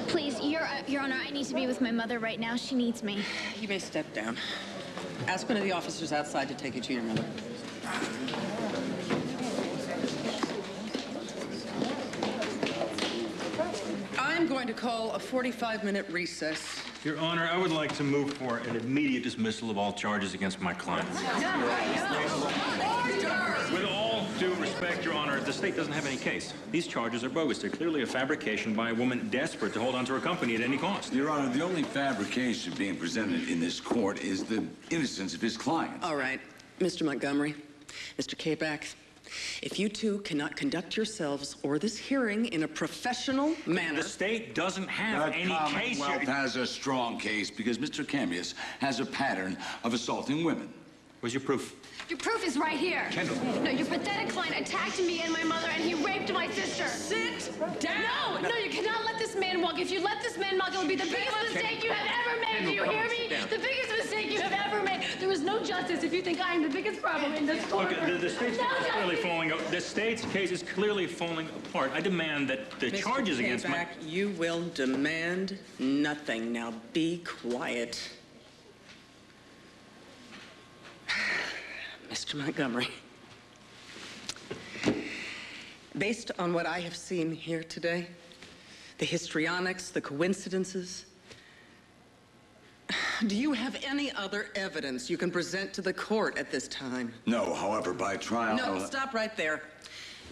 S28: Please, Your Honor, I need to be with my mother right now. She needs me.
S6: You may step down. Ask one of the officers outside to take you to your mother. I'm going to call a 45-minute recess.
S7: Your Honor, I would like to move for an immediate dismissal of all charges against my client. With all due respect, Your Honor, the state doesn't have any case. These charges are bogus. They're clearly a fabrication by a woman desperate to hold on to her company at any cost.
S4: Your Honor, the only fabrication being presented in this court is the innocence of his client.
S6: All right. Mr. Montgomery, Mr. Kabak, if you two cannot conduct yourselves or this hearing in a professional manner...
S7: The state doesn't have any case.
S4: The Commonwealth has a strong case because Mr. Cambius has a pattern of assaulting women.
S7: Where's your proof?
S28: Your proof is right here.
S7: Kendall.
S28: No, your pathetic client attacked me and my mother, and he raped my sister.
S6: Sit down.
S28: No, you cannot let this man walk. If you let this man walk, it will be the biggest mistake you have ever made. Do you hear me? The biggest mistake you have ever made. There is no justice if you think I am the biggest problem in this court.
S7: Look, the state's case is clearly falling. The state's case is clearly falling apart. I demand that the charges against my...
S6: You will demand nothing. Now be quiet. Mr. Montgomery, based on what I have seen here today, the histrionics, the coincidences, do you have any other evidence you can present to the court at this time?
S4: No, however, by trial...
S6: No, stop right there.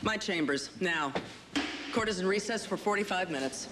S6: My chambers, now. Court is in recess for 45 minutes.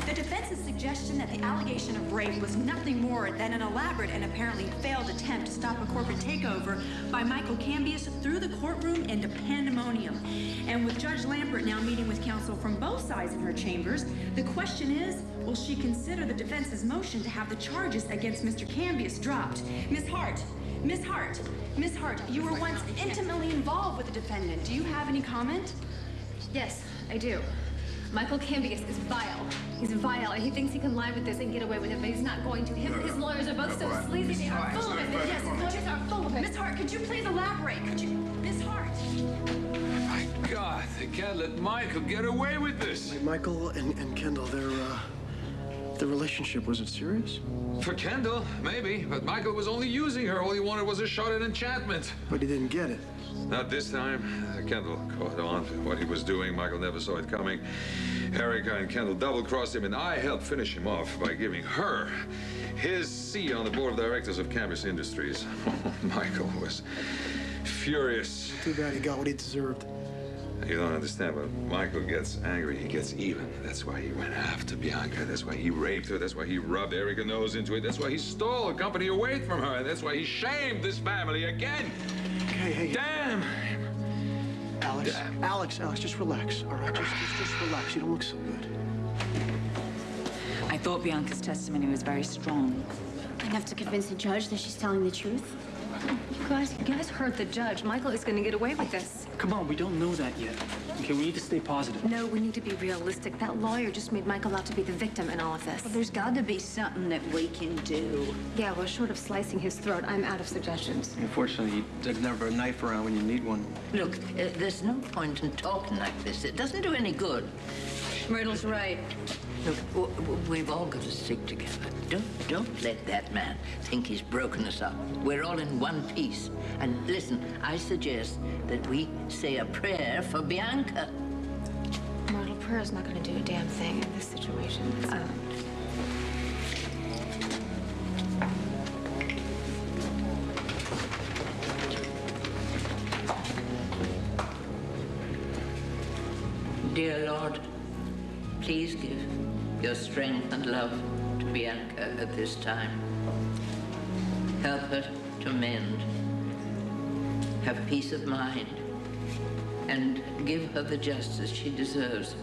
S2: The defense's suggestion that the allegation of rape was nothing more than an elaborate and apparently failed attempt to stop a corporate takeover by Michael Cambius threw the courtroom into pandemonium. And with Judge Lambert now meeting with counsel from both sides in her chambers, the question is, will she consider the defense's motion to have the charges against Mr. Cambius dropped? Miss Hart, Miss Hart, Miss Hart, you were once intimately involved with the defendant. Do you have any comment?
S9: Yes, I do. Michael Cambius is vile. He's vile. He thinks he can lie with this and get away with it, but he's not going to. His lawyers are both so sleazy. They are full of it. Yes, his lawyers are full of it.
S2: Miss Hart, could you please elaborate? Could you, Miss Hart?
S1: My God, they can't let Michael get away with this.
S11: Michael and Kendall, their relationship, was it serious?
S1: For Kendall, maybe, but Michael was only using her. All he wanted was a shot at enchantment.
S11: But he didn't get it.
S1: Not this time. Kendall caught on to what he was doing. Michael never saw it coming. Erica and Kendall double-crossed him, and I helped finish him off by giving her his seat on the board of directors of Cambius Industries. Michael was furious.
S11: Too bad he got what he deserved.
S1: You don't understand, but Michael gets angry, he gets even. That's why he went after Bianca. That's why he raped her. That's why he rubbed Erica's nose into it. That's why he stole a company away from her. And that's why he shamed this family again.
S11: Hey.
S1: Damn!
S11: Alex, just relax, all right? Just relax. You don't look so good.
S12: I thought Bianca's testimony was very strong.
S9: Enough to convince the judge that she's telling the truth? You guys heard the judge. Michael is going to get away with this.
S11: Come on, we don't know that yet. Okay, we need to stay positive.
S9: No, we need to be realistic. That lawyer just made Michael out to be the victim in all of this.
S12: Well, there's got to be something that we can do.
S9: Yeah, well, short of slicing his throat, I'm out of suggestions.
S11: Unfortunately, there's never a knife around when you need one.
S14: Look, there's no point in talking like this. It doesn't do any good.
S12: Myrtle's right.
S14: Look, we've all got to stick together. Don't let that man think he's broken us up. We're all in one piece. And listen, I suggest that we say a prayer for Bianca.
S9: Myrtle, prayer is not going to do a damn thing in this situation.
S14: Dear Lord, please give your strength and love to Bianca at this time. Help her to mend, have peace of mind, and give her the justice she deserves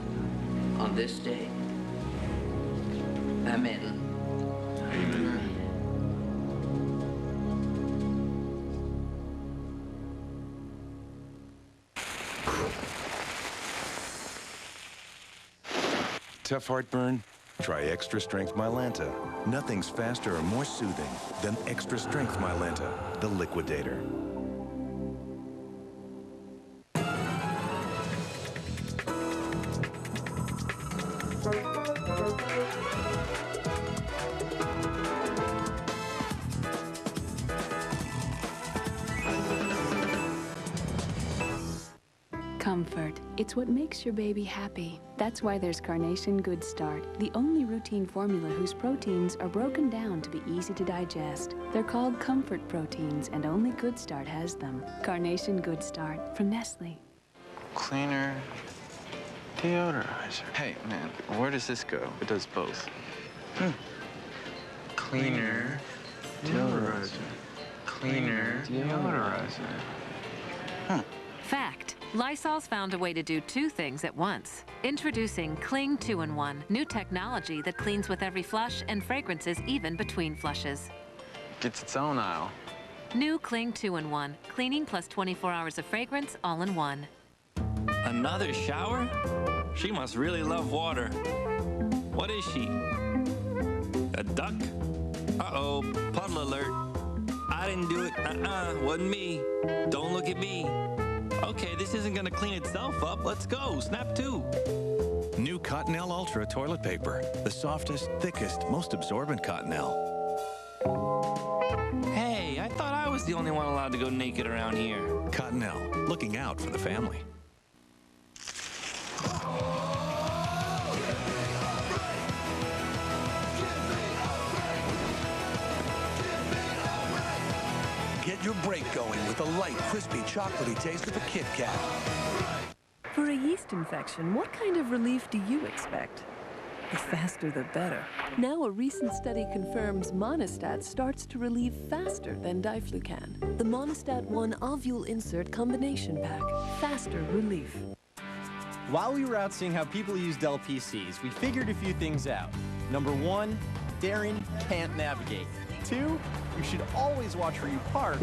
S14: on this day. Amen.
S16: Tough heartburn? Try Extra Strength Mylanta. Nothing's faster or more soothing than Extra Strength Mylanta, the Liquidator.
S25: Comfort. It's what makes your baby happy. That's why there's Carnation Good Start, the only routine formula whose proteins are broken down to be easy to digest. They're called Comfort Proteins, and only Good Start has them. Carnation Good Start from Nestle.
S26: Cleaner, deodorizer. Hey, man, where does this go? It does both. Cleaner, deodorizer. Cleaner, deodorizer.
S10: Fact. Lysol's found a way to do two things at once. Introducing Cling 2-in-1, new technology that cleans with every flush and fragrances even between flushes.
S26: Gets its own aisle.
S10: New Cling 2-in-1, cleaning plus 24 hours of fragrance all in one.
S27: Another shower? She must really love water. What is she? A duck? Uh-oh, puddle alert. I didn't do it. Wasn't me. Don't look at me. Okay, this isn't gonna clean itself up. Let's go. Snap two.
S16: New Cottonelle Ultra toilet paper. The softest, thickest, most absorbent Cottonelle.
S27: Hey, I thought I was the only one allowed to go naked around here.
S16: Cottonelle, looking out for the family.
S5: Get your break going with a light, crispy, chocolatey taste of a Kit Kat.
S23: For a yeast infection, what kind of relief do you expect? The faster the better. Now a recent study confirms Monistat starts to relieve faster than Diflucan. The Monistat 1 Ovule Insert Combination Pack. Faster relief.
S8: While we were out seeing how people use Dell PCs, we figured a few things out. Number 1, Darren can't navigate. 2, you should always watch where you park.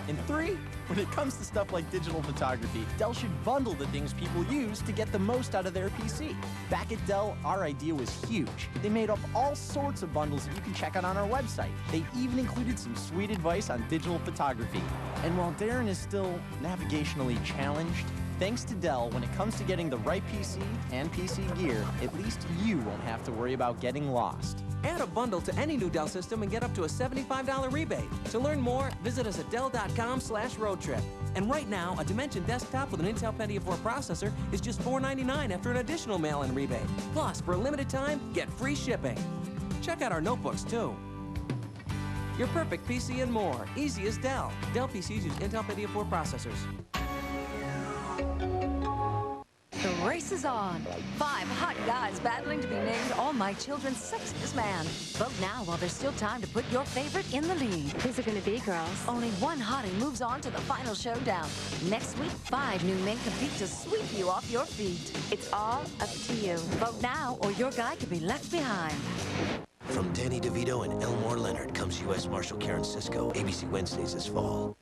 S8: And 3, when it comes to stuff like digital photography, Dell should bundle the things people use to get the most out of their PC. Back at Dell, our idea was huge. They made up all sorts of bundles that you can check out on our website. They even included some sweet advice on digital photography. And while Darren is still navigationally challenged, thanks to Dell, when it comes to getting the right PC and PC gear, at least you won't have to worry about getting lost.
S13: Add a bundle to any new Dell system and get up to a $75 rebate. To learn more, visit us at Dell.com/roadtrip. And right now, a Dimension desktop with an Intel Pentium 4 processor is just $499 after an additional mail-in rebate. Plus, for a limited time, get free shipping. Check out our notebooks, too. Your perfect PC and more. Easy as Dell. Dell PCs use Intel Pentium 4 processors.
S17: The race is on. 5 hot guys battling to be named All My Children's Sexiest Man. Vote now while there's still time to put your favorite in the lead. Who's it gonna be, girls? Only one hottie moves on to the final showdown. Next week, 5 new men compete to sweep you off your feet. It's all up to you. Vote now or your guy could be left behind.
S18: From Danny DeVito and Elmore Leonard comes U.S. Marshal Karen Sisko, ABC Wednesdays this fall.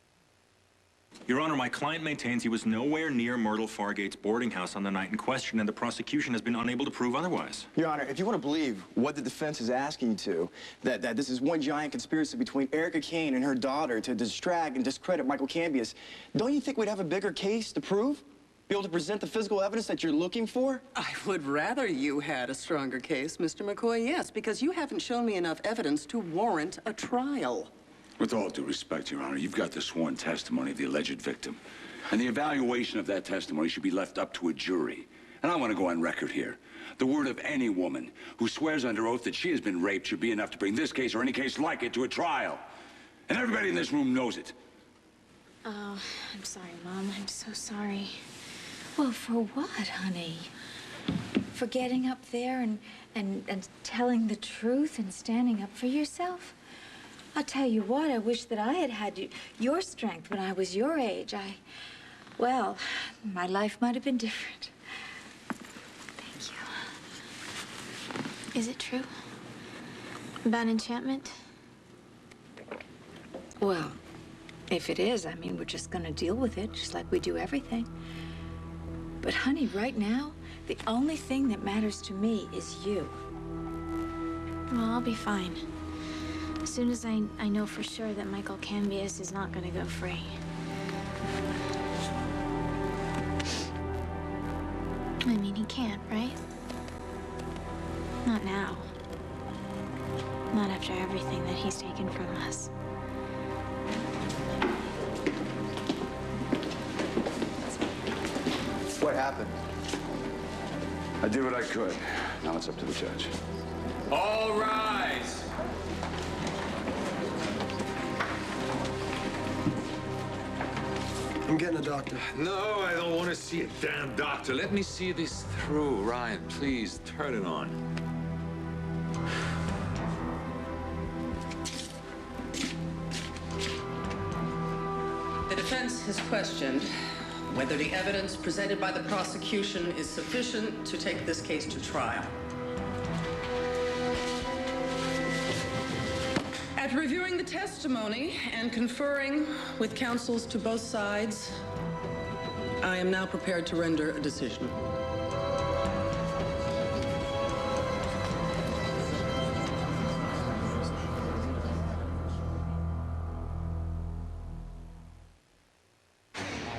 S7: Your Honor, my client maintains he was nowhere near Myrtle Fargate's boarding house on the night in question, and the prosecution has been unable to prove otherwise.
S20: Your Honor, if you want to believe what the defense is asking you to, that this is one giant conspiracy between Erica Kane and her daughter to distract and discredit Michael Cambius, don't you think we'd have a bigger case to prove? Be able to present the physical evidence that you're looking for?
S6: I would rather you had a stronger case, Mr. McCoy, yes, because you haven't shown me enough evidence to warrant a trial.
S4: With all due respect, Your Honor, you've got the sworn testimony of the alleged victim. And the evaluation of that testimony should be left up to a jury. And I want to go on record here. The word of any woman who swears under oath that she has been raped should be enough to bring this case or any case like it to a trial. And everybody in this room knows it.
S28: Oh, I'm sorry, Mom. I'm so sorry. Well, for what, honey? For getting up there and telling the truth and standing up for yourself? I'll tell you what, I wish that I had your strength when I was your age. Well, my life might have been different. Thank you. Is it true? About enchantment? Well, if it is, I mean, we're just gonna deal with it, just like we do everything. But honey, right now, the only thing that matters to me is you. Well, I'll be fine. As soon as I know for sure that Michael Cambius is not going to go free. I mean, he can't, right? Not now. Not after everything that he's taken from us.
S4: What happened? I did what I could. Now it's up to the judge.
S21: All rise.
S11: I'm getting a doctor.
S1: No, I don't want to see a damn doctor. Let me see this through. Ryan, please, turn it on.
S6: The defense has questioned whether the evidence presented by the prosecution is sufficient to take this case to trial. After reviewing the testimony and conferring with counsels to both sides, I am now prepared to render a decision.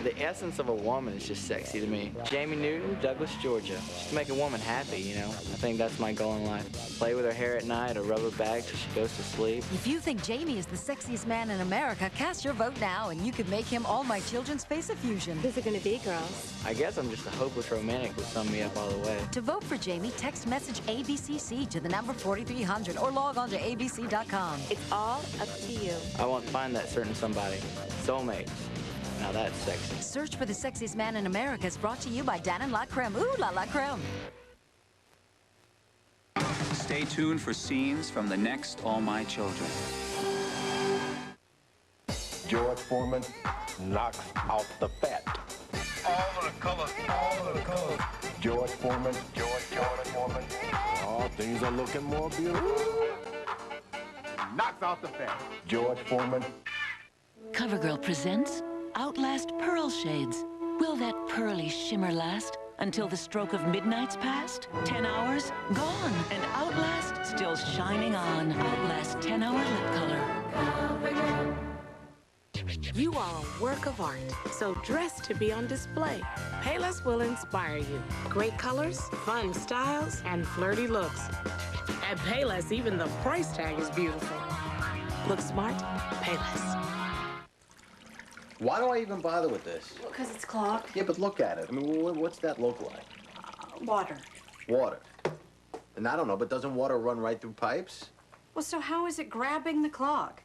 S20: The
S2: The essence of a woman is just sexy to me. Jamie Newton, Douglas, Georgia. Just to make a woman happy, you know? I think that's my goal in life. Play with her hair at night or rub her back till she goes to sleep.
S17: If you think Jamie is the sexiest man in America, cast your vote now and you could make him All My Children's Face of Fusion.
S3: Who's it gonna be, girls?
S2: I guess I'm just a hopeless romantic to sum me up all the way.
S17: To vote for Jamie, text message ABCC to the number 4300 or log on to abc.com.
S3: It's all up to you.
S2: I want to find that certain somebody. Soulmate. Now that's sexy.
S17: Search for the sexiest man in America is brought to you by Dan and La Creme. Ooh la la creme.
S9: Stay tuned for scenes from the next All My Children.
S12: George Foreman knocks out the fat.
S15: All of the colors, all of the colors.
S12: George Foreman. George Foreman. Oh, things are looking more beautiful. Knocks out the fat. George Foreman.
S19: CoverGirl presents Outlast Pearl Shades. Will that pearly shimmer last until the stroke of midnight's past? 10 hours? Gone. And Outlast still shining on. Outlast 10-hour lip color.
S22: You are a work of art, so dress to be on display. Payless will inspire you. Great colors, fun styles, and flirty looks. At Payless, even the price tag is beautiful. Look smart? Payless.
S12: Why do I even bother with this?
S3: Because it's clogged.
S12: Yeah, but look at it. I mean, what's that look like?
S3: Water.
S12: Water. And I don't know, but doesn't water run right through pipes?
S3: Well, so how is it grabbing the clog?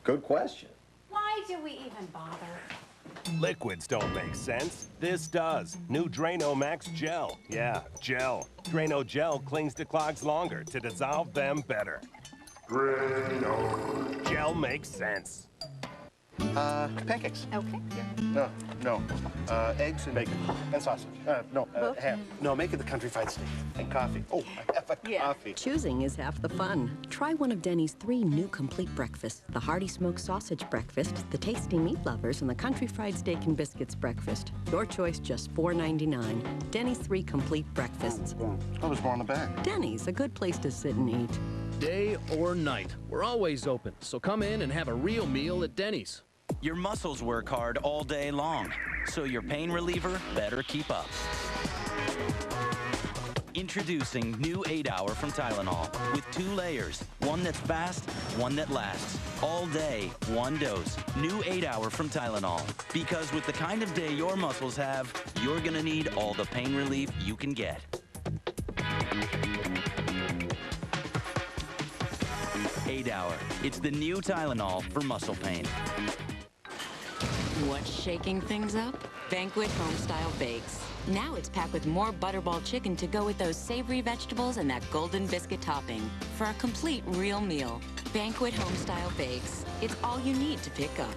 S12: Good question.
S3: Why do we even bother?
S24: Liquids don't make sense. This does. New Drano Max Gel. Yeah, gel. Drano Gel clings to clogs longer to dissolve them better. Drano. Gel makes sense.
S11: Pancakes.
S3: Okay.
S11: No. Eggs and bacon. And sausage. Ham. No, make it the country fried steak. And coffee. Oh, I have a coffee.
S29: Choosing is half the fun. Try one of Denny's 3 new complete breakfasts. The hearty smoked sausage breakfast, the tasty meat lovers, and the country fried steak and biscuits breakfast. Your choice, just $4.99. Denny's 3 complete breakfasts.
S11: I was more on the back.
S29: Denny's, a good place to sit and eat.
S30: Day or night, we're always open, so come in and have a real meal at Denny's.
S31: Your muscles work hard all day long, so your pain reliever better keep up. Introducing new 8-Hour from Tylenol with 2 layers, one that's fast, one that lasts. All day, 1 dose. New 8-Hour from Tylenol. Because with the kind of day your muscles have, you're gonna need all the pain relief you can get. 8-Hour. It's the new Tylenol for muscle pain.
S32: What's shaking things up? Banquet Homestyle Bakes. Now it's packed with more Butterball chicken to go with those savory vegetables and that golden biscuit topping for a complete real meal. Banquet Homestyle Bakes. It's all you need to pick up.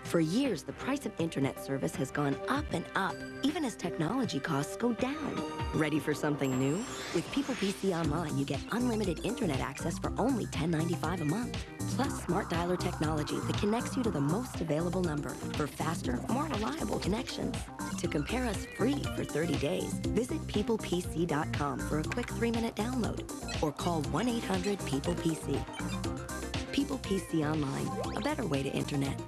S29: For years, the price of internet service has gone up and up, even as technology costs go down. Ready for something new? With People PC Online, you get unlimited internet access for only $10.95 a month. Plus smart dialer technology that connects you to the most available number for faster, more reliable connections. To compare us free for 30 days, visit peoplepc.com for a quick 3-minute download or call 1-800-PEOPLE-PC. People PC Online, a better way to internet.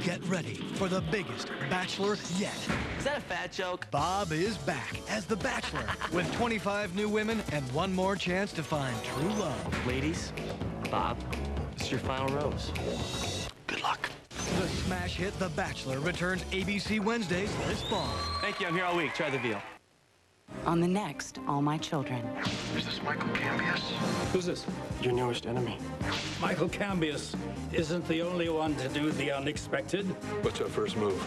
S5: Get ready for the biggest Bachelor yet.
S2: Is that a fat joke?
S5: Bob is back as the Bachelor with 25 new women and 1 more chance to find true love.
S2: Ladies, Bob, it's your final rose.
S5: Good luck. The smash hit The Bachelor returns ABC Wednesdays this fall.
S2: Thank you. I'm here all week. Try the veal.
S32: On the next All My Children.
S11: Is this Michael Cambius?
S7: Who's this?
S11: Your newest enemy.
S33: Michael Cambius isn't the only one to do the unexpected.
S12: What's our first move?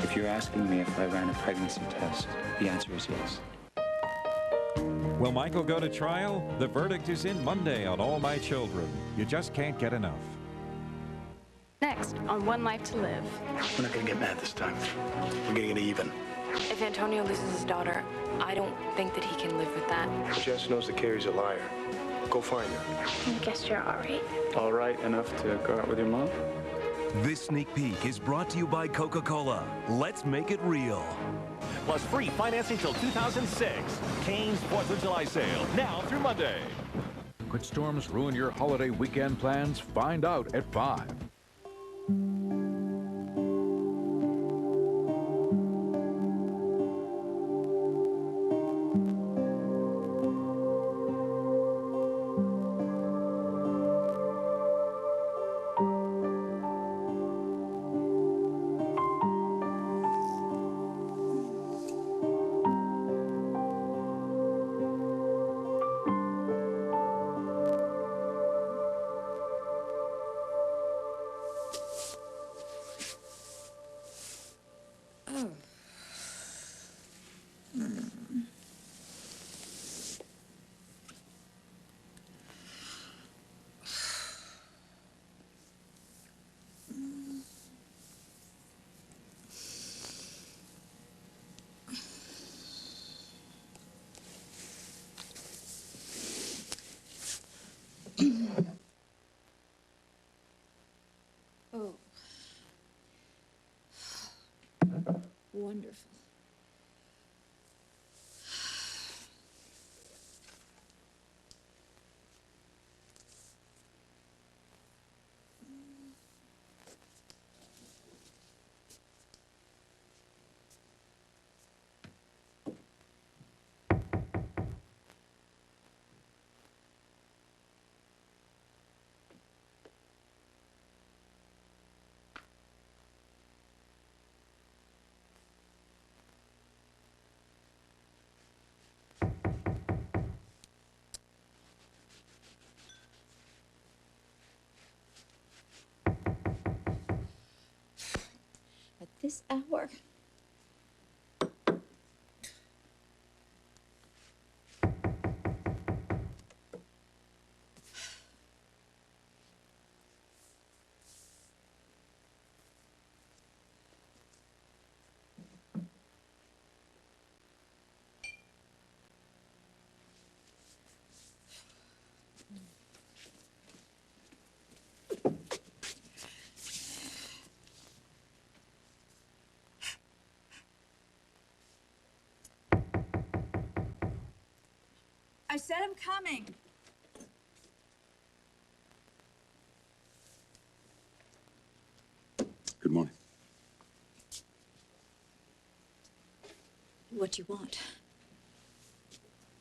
S9: If you're asking me if I ran a pregnancy test, the answer is yes.
S34: Will Michael go to trial? The verdict is in Monday on All My Children. You just can't get enough.
S3: Next on One Life to Live.
S11: We're not gonna get mad this time. We're gonna get even.
S3: If Antonio loses his daughter, I don't think that he can live with that.
S12: Jess knows that Carrie's a liar. Go find her.
S3: I guess you're all right.
S9: All right enough to go out with your mom?
S16: This sneak peek is brought to you by Coca-Cola. Let's make it real.
S35: Plus free financing till 2006. Cane's 4th of July sale, now through Monday.
S36: Could storms ruin your holiday weekend plans? Find out at 5.
S1: wonderful. At this hour. I said I'm coming.
S9: Good morning.
S1: What do you want?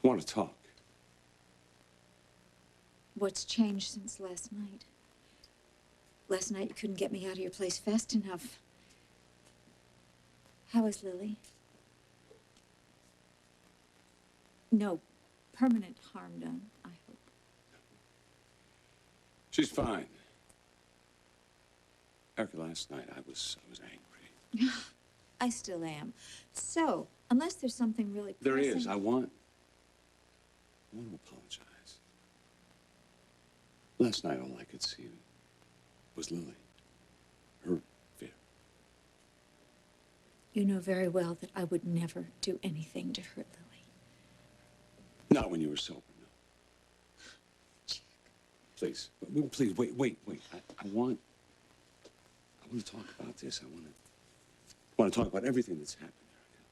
S9: I want to talk.
S1: What's changed since last night? Last night you couldn't get me out of your place fast enough. How is Lily? No permanent harm done, I hope.
S9: She's fine. Erica, last night I was angry.
S1: I still am. So, unless there's something really pressing...
S9: There is. I want to apologize. Last night all I could see was Lily. Her fear.
S1: You know very well that I would never do anything to hurt Lily.
S9: Not when you were sober, no.
S1: Jack.
S9: Please, please, wait. I want to talk about this. I want to talk about everything that's happened, Erica.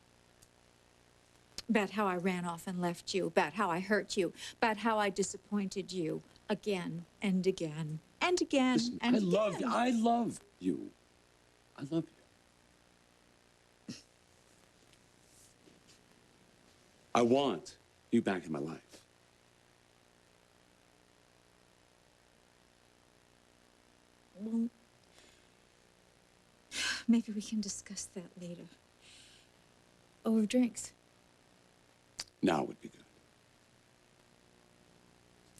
S1: About how I ran off and left you, about how I hurt you, about how I disappointed you again and again and again.
S9: Listen,
S1: and
S9: I
S1: again.
S9: love you. I love you. I love you. I want you back in my life.
S1: Well, maybe we can discuss that later. Over drinks.
S9: Now would be good.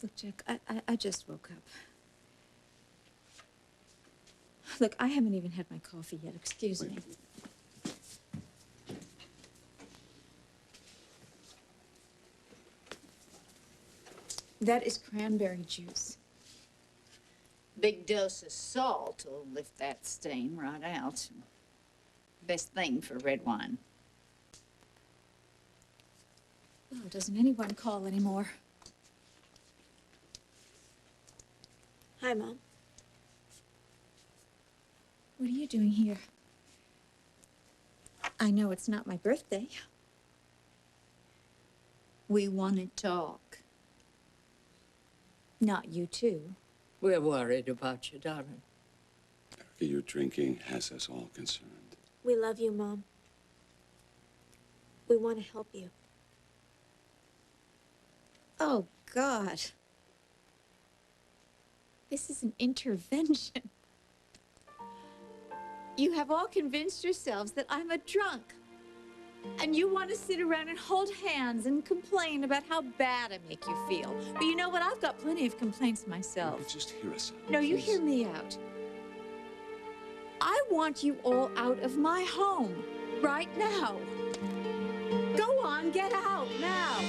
S1: Look, Jack, I just woke up. Look, I haven't even had my coffee yet. Excuse me. That is cranberry juice.
S4: Big dose of salt will lift that stain right out. Best thing for red wine.
S1: Oh, doesn't anyone call anymore? Hi, Mom. What are you doing here? I know it's not my birthday.
S4: We want to talk.
S1: Not you too.
S4: We're worried about you, darling.
S9: Erica, your drinking has us all concerned.
S6: We love you, Mom. We want to help you.
S1: Oh, God. This is an intervention. You have all convinced yourselves that I'm a drunk. And you want to sit around and hold hands and complain about how bad I make you feel. But you know what? I've got plenty of complaints myself.
S9: But just hear us out.
S1: No, you hear me out. I want you all out of my home right now. Go on, get out now.